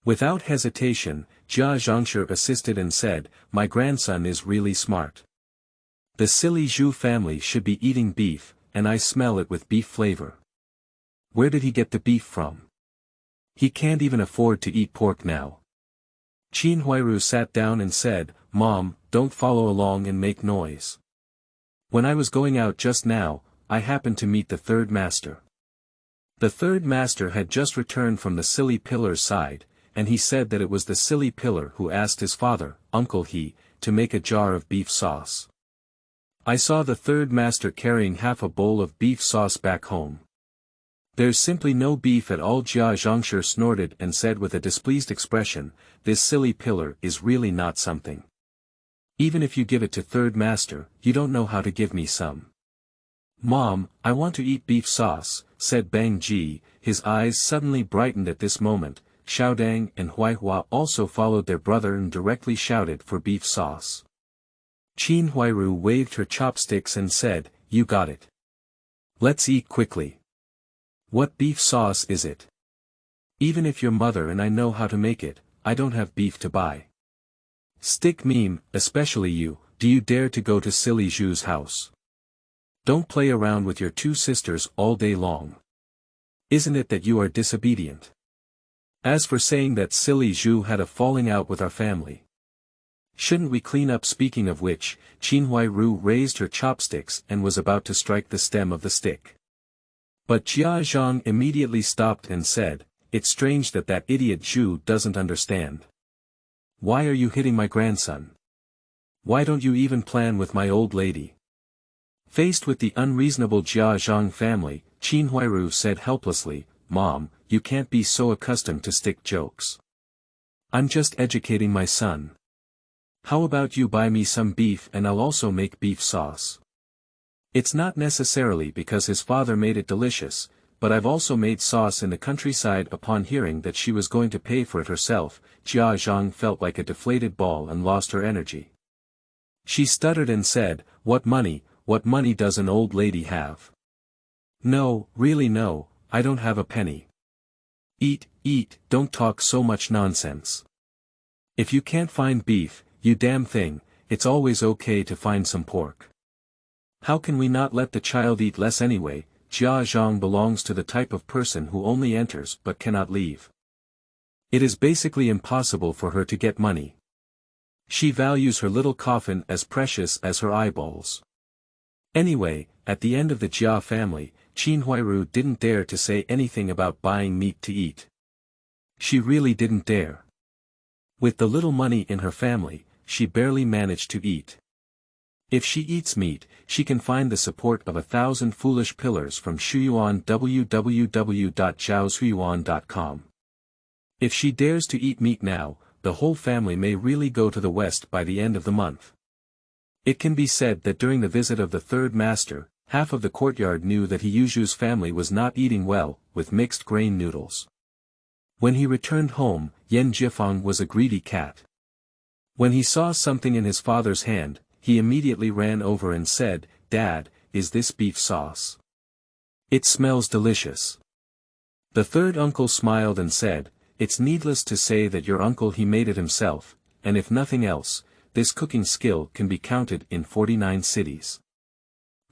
Without hesitation, Jia Zhangshi assisted and said, my grandson is really smart. The silly Zhu family should be eating beef, and I smell it with beef flavor. Where did he get the beef from? He can't even afford to eat pork now. Qin Huairu sat down and said, Mom, don't follow along and make noise. When I was going out just now, I happened to meet the third master. The third master had just returned from the silly pillar's side, and he said that it was the silly pillar who asked his father, Uncle He, to make a jar of beef sauce. I saw the third master carrying half a bowl of beef sauce back home. There's simply no beef at all. Jia Zhangshi snorted and said with a displeased expression, this silly pillar is really not something. Even if you give it to third master, you don't know how to give me some. Mom, I want to eat beef sauce, said Bang Ji. His eyes suddenly brightened at this moment. Xiaodang and Huaihua also followed their brother and directly shouted for beef sauce. Qin Huairu waved her chopsticks and said, you got it. Let's eat quickly. What beef sauce is it? Even if your mother and I know how to make it, I don't have beef to buy. Stick meme, especially you, do you dare to go to silly Zhu's house? Don't play around with your two sisters all day long. Isn't it that you are disobedient? As for saying that silly Zhu had a falling out with our family. Shouldn't we clean up? Speaking of which, Qin Huairu raised her chopsticks and was about to strike the stem of the stick. But Jia Zhang immediately stopped and said, it's strange that that idiot Zhu doesn't understand. Why are you hitting my grandson? Why don't you even plan with my old lady? Faced with the unreasonable Jia Zhang family, Qin Huairu said helplessly, Mom, you can't be so accustomed to stick jokes. I'm just educating my son. How about you buy me some beef and I'll also make beef sauce? It's not necessarily because his father made it delicious, but I've also made sauce in the countryside. Upon hearing that she was going to pay for it herself, Jia Zhang felt like a deflated ball and lost her energy. She stuttered and said, what money does an old lady have? No, really no, I don't have a penny. Eat, don't talk so much nonsense. If you can't find beef, you damn thing, it's always okay to find some pork. How can we not let the child eat less anyway? Jia Zhang belongs to the type of person who only enters but cannot leave. It is basically impossible for her to get money. She values her little coffin as precious as her eyeballs. Anyway, at the end of the Jia family, Qin Huairu didn't dare to say anything about buying meat to eat. She really didn't dare. With the little money in her family, she barely managed to eat. If she eats meat, she can find the support of 1,000 foolish pillars from Shuyuan www.zhaoshuyuan.com. If she dares to eat meat now, the whole family may really go to the west by the end of the month. It can be said that during the visit of the third master, half of the courtyard knew that Yuzhu's family was not eating well, with mixed grain noodles. When he returned home, Yan Jifeng was a greedy cat. When he saw something in his father's hand, he immediately ran over and said, Dad, is this beef sauce? It smells delicious. The third uncle smiled and said, it's needless to say that your uncle he made it himself, and if nothing else, this cooking skill can be counted in 49 cities.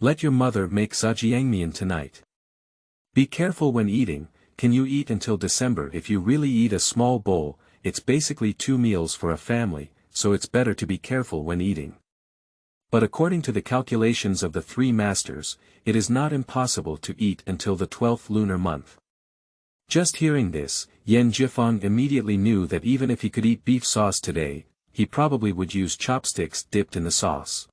Let your mother make zhajiangmian tonight. Be careful when eating. Can you eat until December? If you really eat a small bowl, it's basically 2 meals for a family, so it's better to be careful when eating. But according to the calculations of the 3 masters, it is not impossible to eat until the 12th lunar month. Just hearing this, Yan Jifeng immediately knew that even if he could eat beef sauce today, he probably would use chopsticks dipped in the sauce.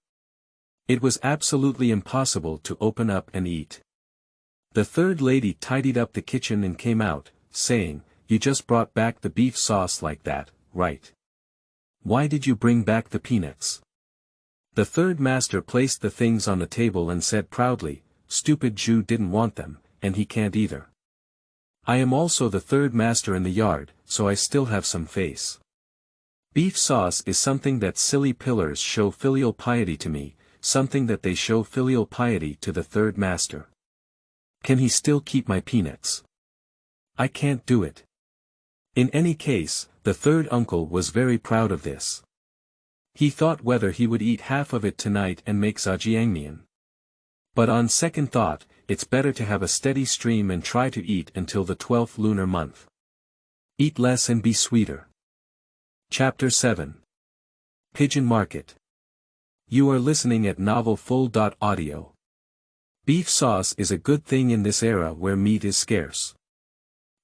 It was absolutely impossible to open up and eat. The third lady tidied up the kitchen and came out, saying, you just brought back the beef sauce like that, right? Why did you bring back the peanuts? The third master placed the things on the table and said proudly, stupid Jew didn't want them, and he can't either. I am also the third master in the yard, so I still have some face. Beef sauce is something that silly pillars show filial piety to me, something that they show filial piety to the third master. Can he still keep my peanuts? I can't do it. In any case, the third uncle was very proud of this. He thought whether he would eat half of it tonight and make zhajiangmian. But on second thought, it's better to have a steady stream and try to eat until the 12th lunar month. Eat less and be sweeter. Chapter 7. Pigeon Market. You are listening at novelfull.audio. Beef sauce is a good thing in this era where meat is scarce.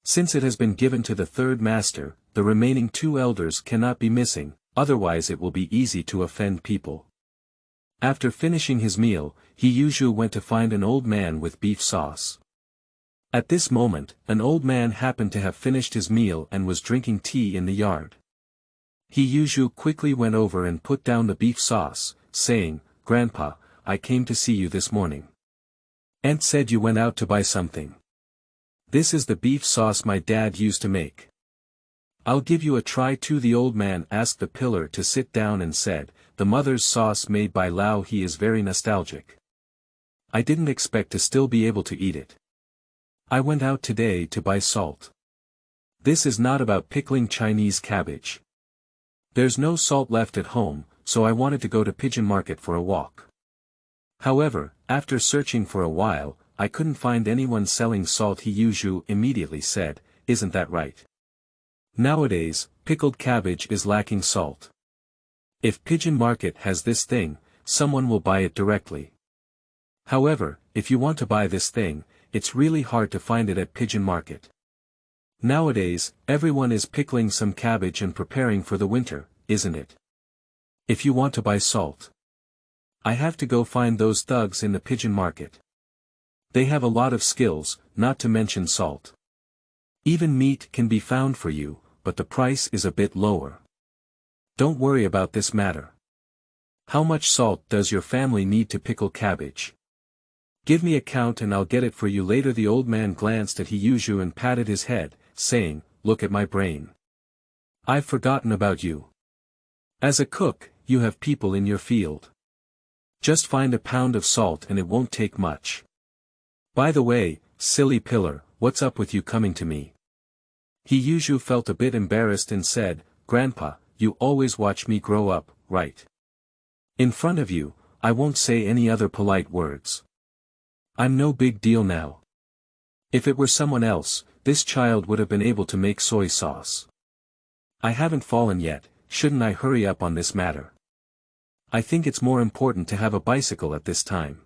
Since it has been given to the third master, the remaining two elders cannot be missing, otherwise it will be easy to offend people. After finishing his meal, Yuzhu went to find an old man with beef sauce. At this moment, an old man happened to have finished his meal and was drinking tea in the yard. Yuzhu quickly went over and put down the beef sauce, saying, "Grandpa, I came to see you this morning. Aunt said you went out to buy something. This is the beef sauce my dad used to make. I'll give you a try too." The old man asked the pillar to sit down and said, "The mother's sauce made by Lao he is very nostalgic. I didn't expect to still be able to eat it. I went out today to buy salt. This is not about pickling Chinese cabbage. There's no salt left at home, so I wanted to go to Pigeon Market for a walk. However, after searching for a while, I couldn't find anyone selling salt." Yuzhu immediately said, "Isn't that right? Nowadays, pickled cabbage is lacking salt. If Pigeon Market has this thing, someone will buy it directly. However, if you want to buy this thing, it's really hard to find it at Pigeon Market. Nowadays, everyone is pickling some cabbage and preparing for the winter, isn't it? If you want to buy salt, I have to go find those thugs in the Pigeon Market. They have a lot of skills, not to mention salt. Even meat can be found for you, but the price is a bit lower. Don't worry about this matter. How much salt does your family need to pickle cabbage? Give me a count and I'll get it for you later." The old man glanced at Yuzhu and patted his head, saying, "Look at my brain. I've forgotten about you. As a cook, you have people in your field. Just find a pound of salt and it won't take much. By the way, silly pillar, what's up with you coming to me?" Yuzhu felt a bit embarrassed and said, "Grandpa, you always watch me grow up, right? In front of you, I won't say any other polite words. I'm no big deal now. If it were someone else, this child would have been able to make soy sauce. I haven't fallen yet, shouldn't I hurry up on this matter? I think it's more important to have a bicycle at this time.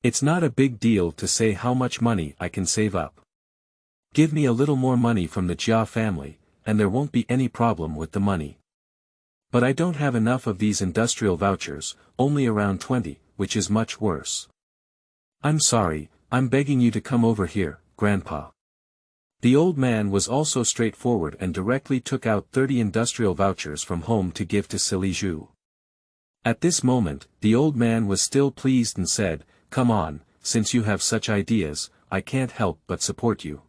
It's not a big deal to say how much money I can save up. Give me a little more money from the Jia family, and there won't be any problem with the money. But I don't have enough of these industrial vouchers, only around 20, which is much worse. I'm sorry, I'm begging you to come over here, Grandpa." The old man was also straightforward and directly took out 30 industrial vouchers from home to give to silly Zhu. At this moment, the old man was still pleased and said, "Come on, since you have such ideas, I can't help but support you."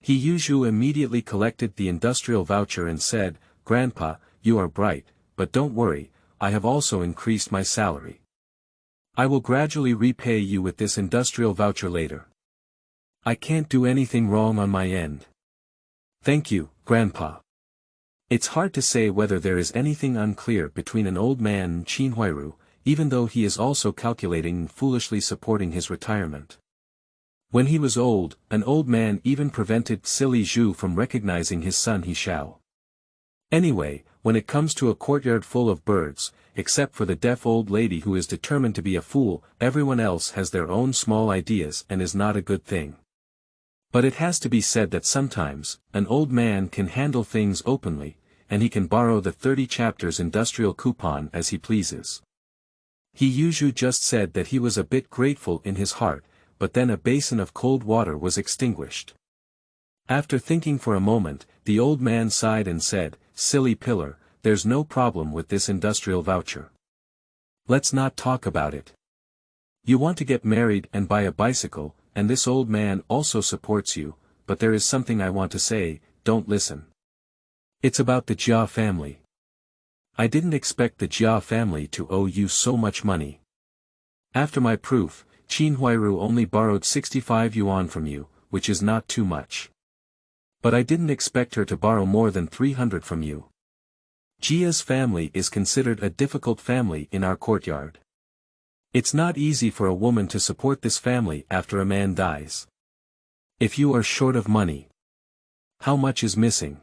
Yuzhu immediately collected the industrial voucher and said, "Grandpa, you are bright, but don't worry, I have also increased my salary. I will gradually repay you with this industrial voucher later. I can't do anything wrong on my end." "Thank you, Grandpa." It's hard to say whether there is anything unclear between an old man and Qinhuairu, even though he is also calculating and foolishly supporting his retirement. When he was old, an old man even prevented silly Zhu from recognizing his son Xiao. Anyway, when it comes to a courtyard full of birds, except for the deaf old lady who is determined to be a fool, everyone else has their own small ideas and is not a good thing. But it has to be said that sometimes, an old man can handle things openly, and he can borrow the 30 chapters industrial coupon as he pleases. Yuzhu just said that he was a bit grateful in his heart, but then a basin of cold water was extinguished. After thinking for a moment, the old man sighed and said, "Silly pillar, there's no problem with this industrial voucher. Let's not talk about it. You want to get married and buy a bicycle, and this old man also supports you, but there is something I want to say, don't listen. It's about the Jia family. I didn't expect the Jia family to owe you so much money. After my proof, Qin Huairu only borrowed 65 yuan from you, which is not too much. But I didn't expect her to borrow more than 300 from you. Jia's family is considered a difficult family in our courtyard. It's not easy for a woman to support this family after a man dies. If you are short of money, how much is missing?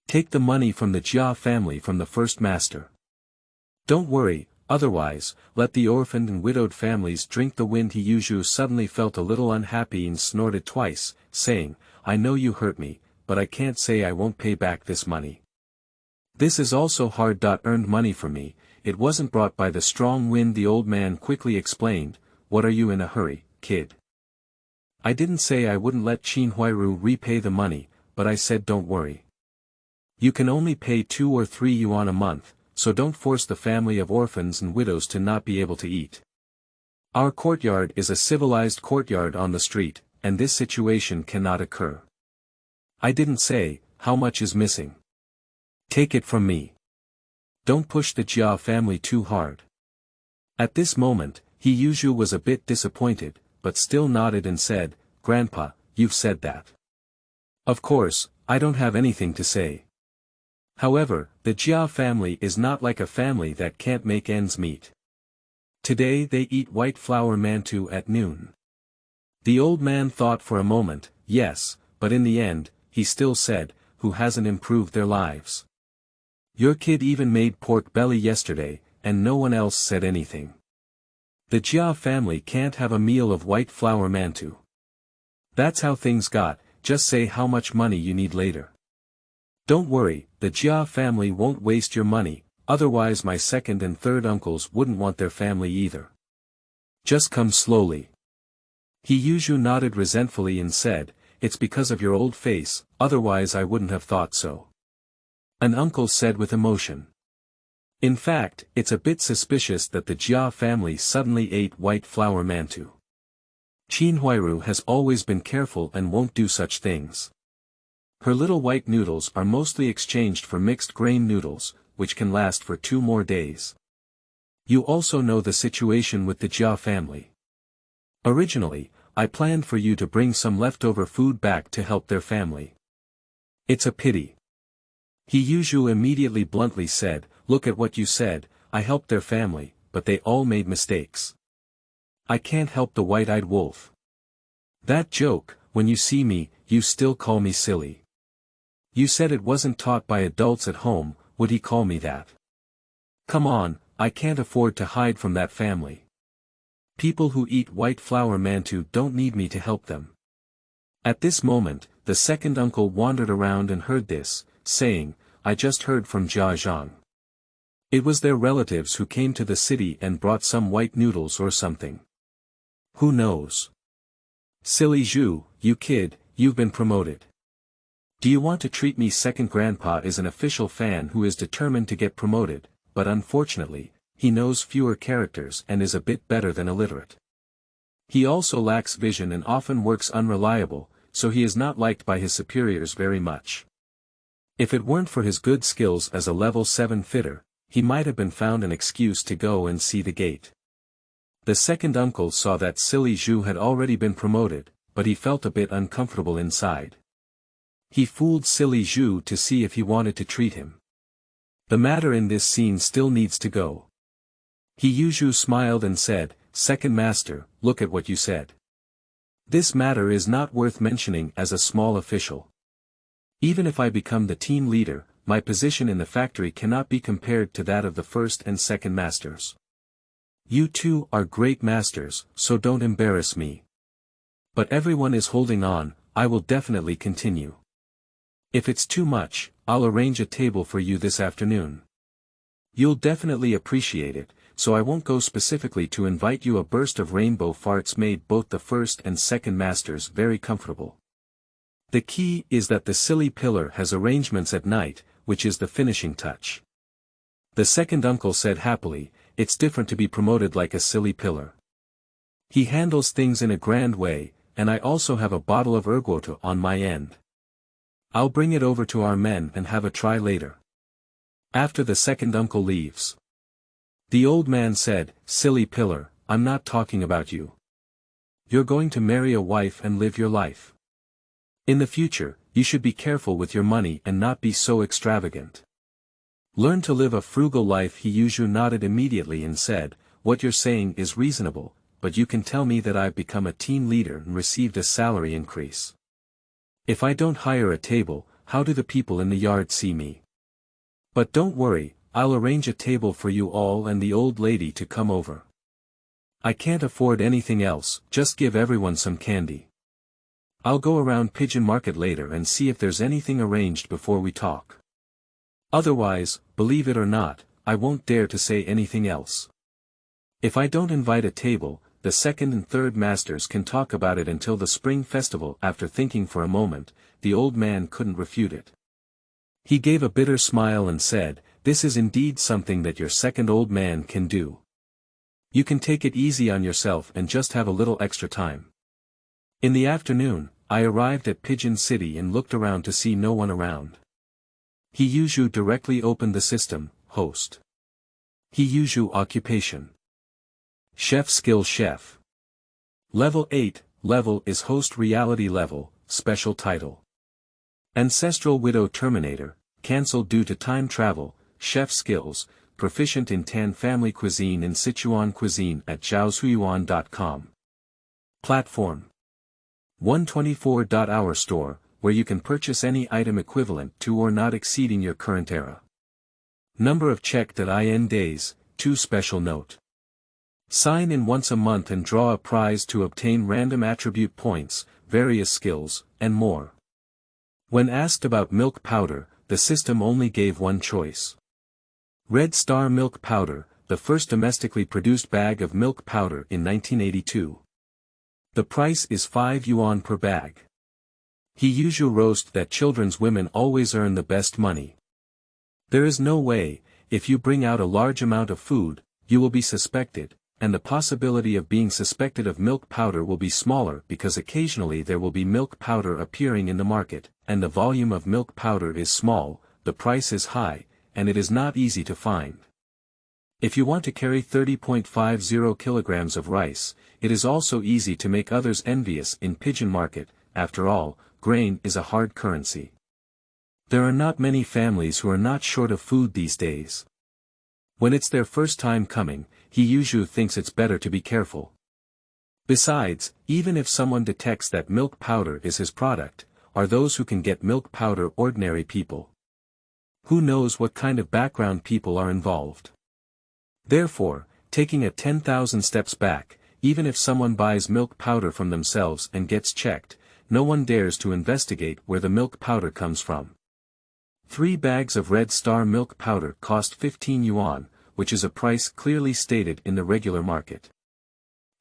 Take the money from the Jia family from the first master. Don't worry, otherwise, let the orphaned and widowed families drink the wind. Yuzhu suddenly felt a little unhappy and snorted twice, saying, I know you hurt me, but I can't say I won't pay back this money. This is also hard-earned money for me, it wasn't brought by the strong wind. The old man quickly explained, what are you in a hurry, kid? I didn't say I wouldn't let Qin Huairu repay the money, but I said don't worry. You can only pay 2 or 3 yuan a month, so don't force the family of orphans and widows to not be able to eat. Our courtyard is a civilized courtyard on the street, and this situation cannot occur. I didn't say, how much is missing? Take it from me. Don't push the Jia family too hard. At this moment, Yuzhu was a bit disappointed, but still nodded and said, Grandpa, you've said that. Of course, I don't have anything to say. However, the Jia family is not like a family that can't make ends meet. Today they eat white flour mantou at noon. The old man thought for a moment, yes, but in the end, he still said, who hasn't improved their lives? Your kid even made pork belly yesterday, and no one else said anything. The Jia family can't have a meal of white flour mantou. That's how things got, just say how much money you need later. Don't worry, the Jia family won't waste your money, otherwise my second and third uncles wouldn't want their family either. Just come slowly. Yuzhu nodded resentfully and said, it's because of your old face, otherwise I wouldn't have thought so. An uncle said with emotion. In fact, it's a bit suspicious that the Jia family suddenly ate white flour mantou. Qin Huairu has always been careful and won't do such things. Her little white noodles are mostly exchanged for mixed grain noodles, which can last for 2 more days. You also know the situation with the Jia family. Originally, I planned for you to bring some leftover food back to help their family. It's a pity. Yuzhu immediately bluntly said, look at what you said, I helped their family, but they all made mistakes. I can't help the white-eyed wolf. That joke, when you see me, you still call me silly. You said it wasn't taught by adults at home, would he call me that? Come on, I can't afford to hide from that family. People who eat white flour mantou don't need me to help them. At this moment, the second uncle wandered around and heard this, saying, I just heard from Zhang. It was their relatives who came to the city and brought some white noodles or something. Who knows? Silly Zhu, you kid, you've been promoted. Do you want to treat me? Second grandpa is an official fan who is determined to get promoted, but unfortunately, he knows fewer characters and is a bit better than illiterate. He also lacks vision and often works unreliable, so he is not liked by his superiors very much. If it weren't for his good skills as a level 7 fitter, he might have been found an excuse to go and see the gate. The second uncle saw that silly Zhu had already been promoted, but he felt a bit uncomfortable inside. He fooled silly Zhu to see if he wanted to treat him. The matter in this scene still needs to go. Yuzhu smiled and said, Second master, look at what you said. This matter is not worth mentioning as a small official. Even if I become the team leader, my position in the factory cannot be compared to that of the first and second masters. You two are great masters, so don't embarrass me. But everyone is holding on, I will definitely continue. If it's too much, I'll arrange a table for you this afternoon. You'll definitely appreciate it, so I won't go specifically to invite you. A burst of rainbow farts made both the first and second masters very comfortable. The key is that the silly pillar has arrangements at night, which is the finishing touch. The second uncle said happily, it's different to be promoted like a silly pillar. He handles things in a grand way, and I also have a bottle of ergoto on my end. I'll bring it over to our men and have a try later. After the second uncle leaves, the old man said, Silly pillar, I'm not talking about you. You're going to marry a wife and live your life. In the future, you should be careful with your money and not be so extravagant. Learn to live a frugal life. Yuzhu nodded immediately and said, what you're saying is reasonable, but you can tell me that I've become a team leader and received a salary increase. If I don't hire a table, how do the people in the yard see me? But don't worry, I'll arrange a table for you all and the old lady to come over. I can't afford anything else, just give everyone some candy. I'll go around Pigeon Market later and see if there's anything arranged before we talk. Otherwise, believe it or not, I won't dare to say anything else. If I don't invite a table, the second and third masters can talk about it until the spring festival. After thinking for a moment, the old man couldn't refute it. He gave a bitter smile and said, this is indeed something that your second old man can do. You can take it easy on yourself and just have a little extra time. In the afternoon, I arrived at Pigeon City and looked around to see no one around. Yuzhu directly opened the system, host. Yuzhu occupation. Chef skill chef. Level 8, level is host reality level, special title. Ancestral widow terminator, cancelled due to time travel, chef skills, proficient in Tan family cuisine and Sichuan cuisine at zhaozhuyuan.com. Platform. 124. Our store, where you can purchase any item equivalent to or not exceeding your current era. Number of check.in days, 2 special note. Sign in once a month and draw a prize to obtain random attribute points, various skills, and more. When asked about milk powder, the system only gave one choice. Red Star milk powder, the first domestically produced bag of milk powder in 1982. The price is 5 yuan per bag. Yuzhu roast that children's women always earn the best money. There is no way, if you bring out a large amount of food, you will be suspected, and the possibility of being suspected of milk powder will be smaller because occasionally there will be milk powder appearing in the market, and the volume of milk powder is small, the price is high, and it is not easy to find. If you want to carry 30.50 kilograms of rice, it is also easy to make others envious in Pigeon Market. After all, grain is a hard currency. There are not many families who are not short of food these days. When it's their first time coming, Yuzhu thinks it's better to be careful. Besides, even if someone detects that milk powder is his product, are those who can get milk powder ordinary people? Who knows what kind of background people are involved? Therefore, taking a 10,000 steps back, even if someone buys milk powder from themselves and gets checked, no one dares to investigate where the milk powder comes from. 3 bags of Red Star milk powder cost 15 yuan, which is a price clearly stated in the regular market.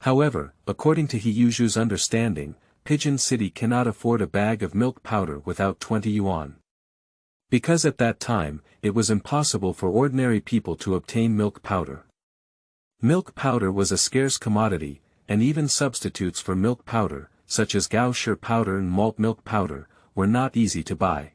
However, according to Yuzhu's understanding, Pigeon City cannot afford a bag of milk powder without 20 yuan. Because at that time, it was impossible for ordinary people to obtain milk powder. Milk powder was a scarce commodity, and even substitutes for milk powder, such as Gaoshi powder and malt milk powder, were not easy to buy.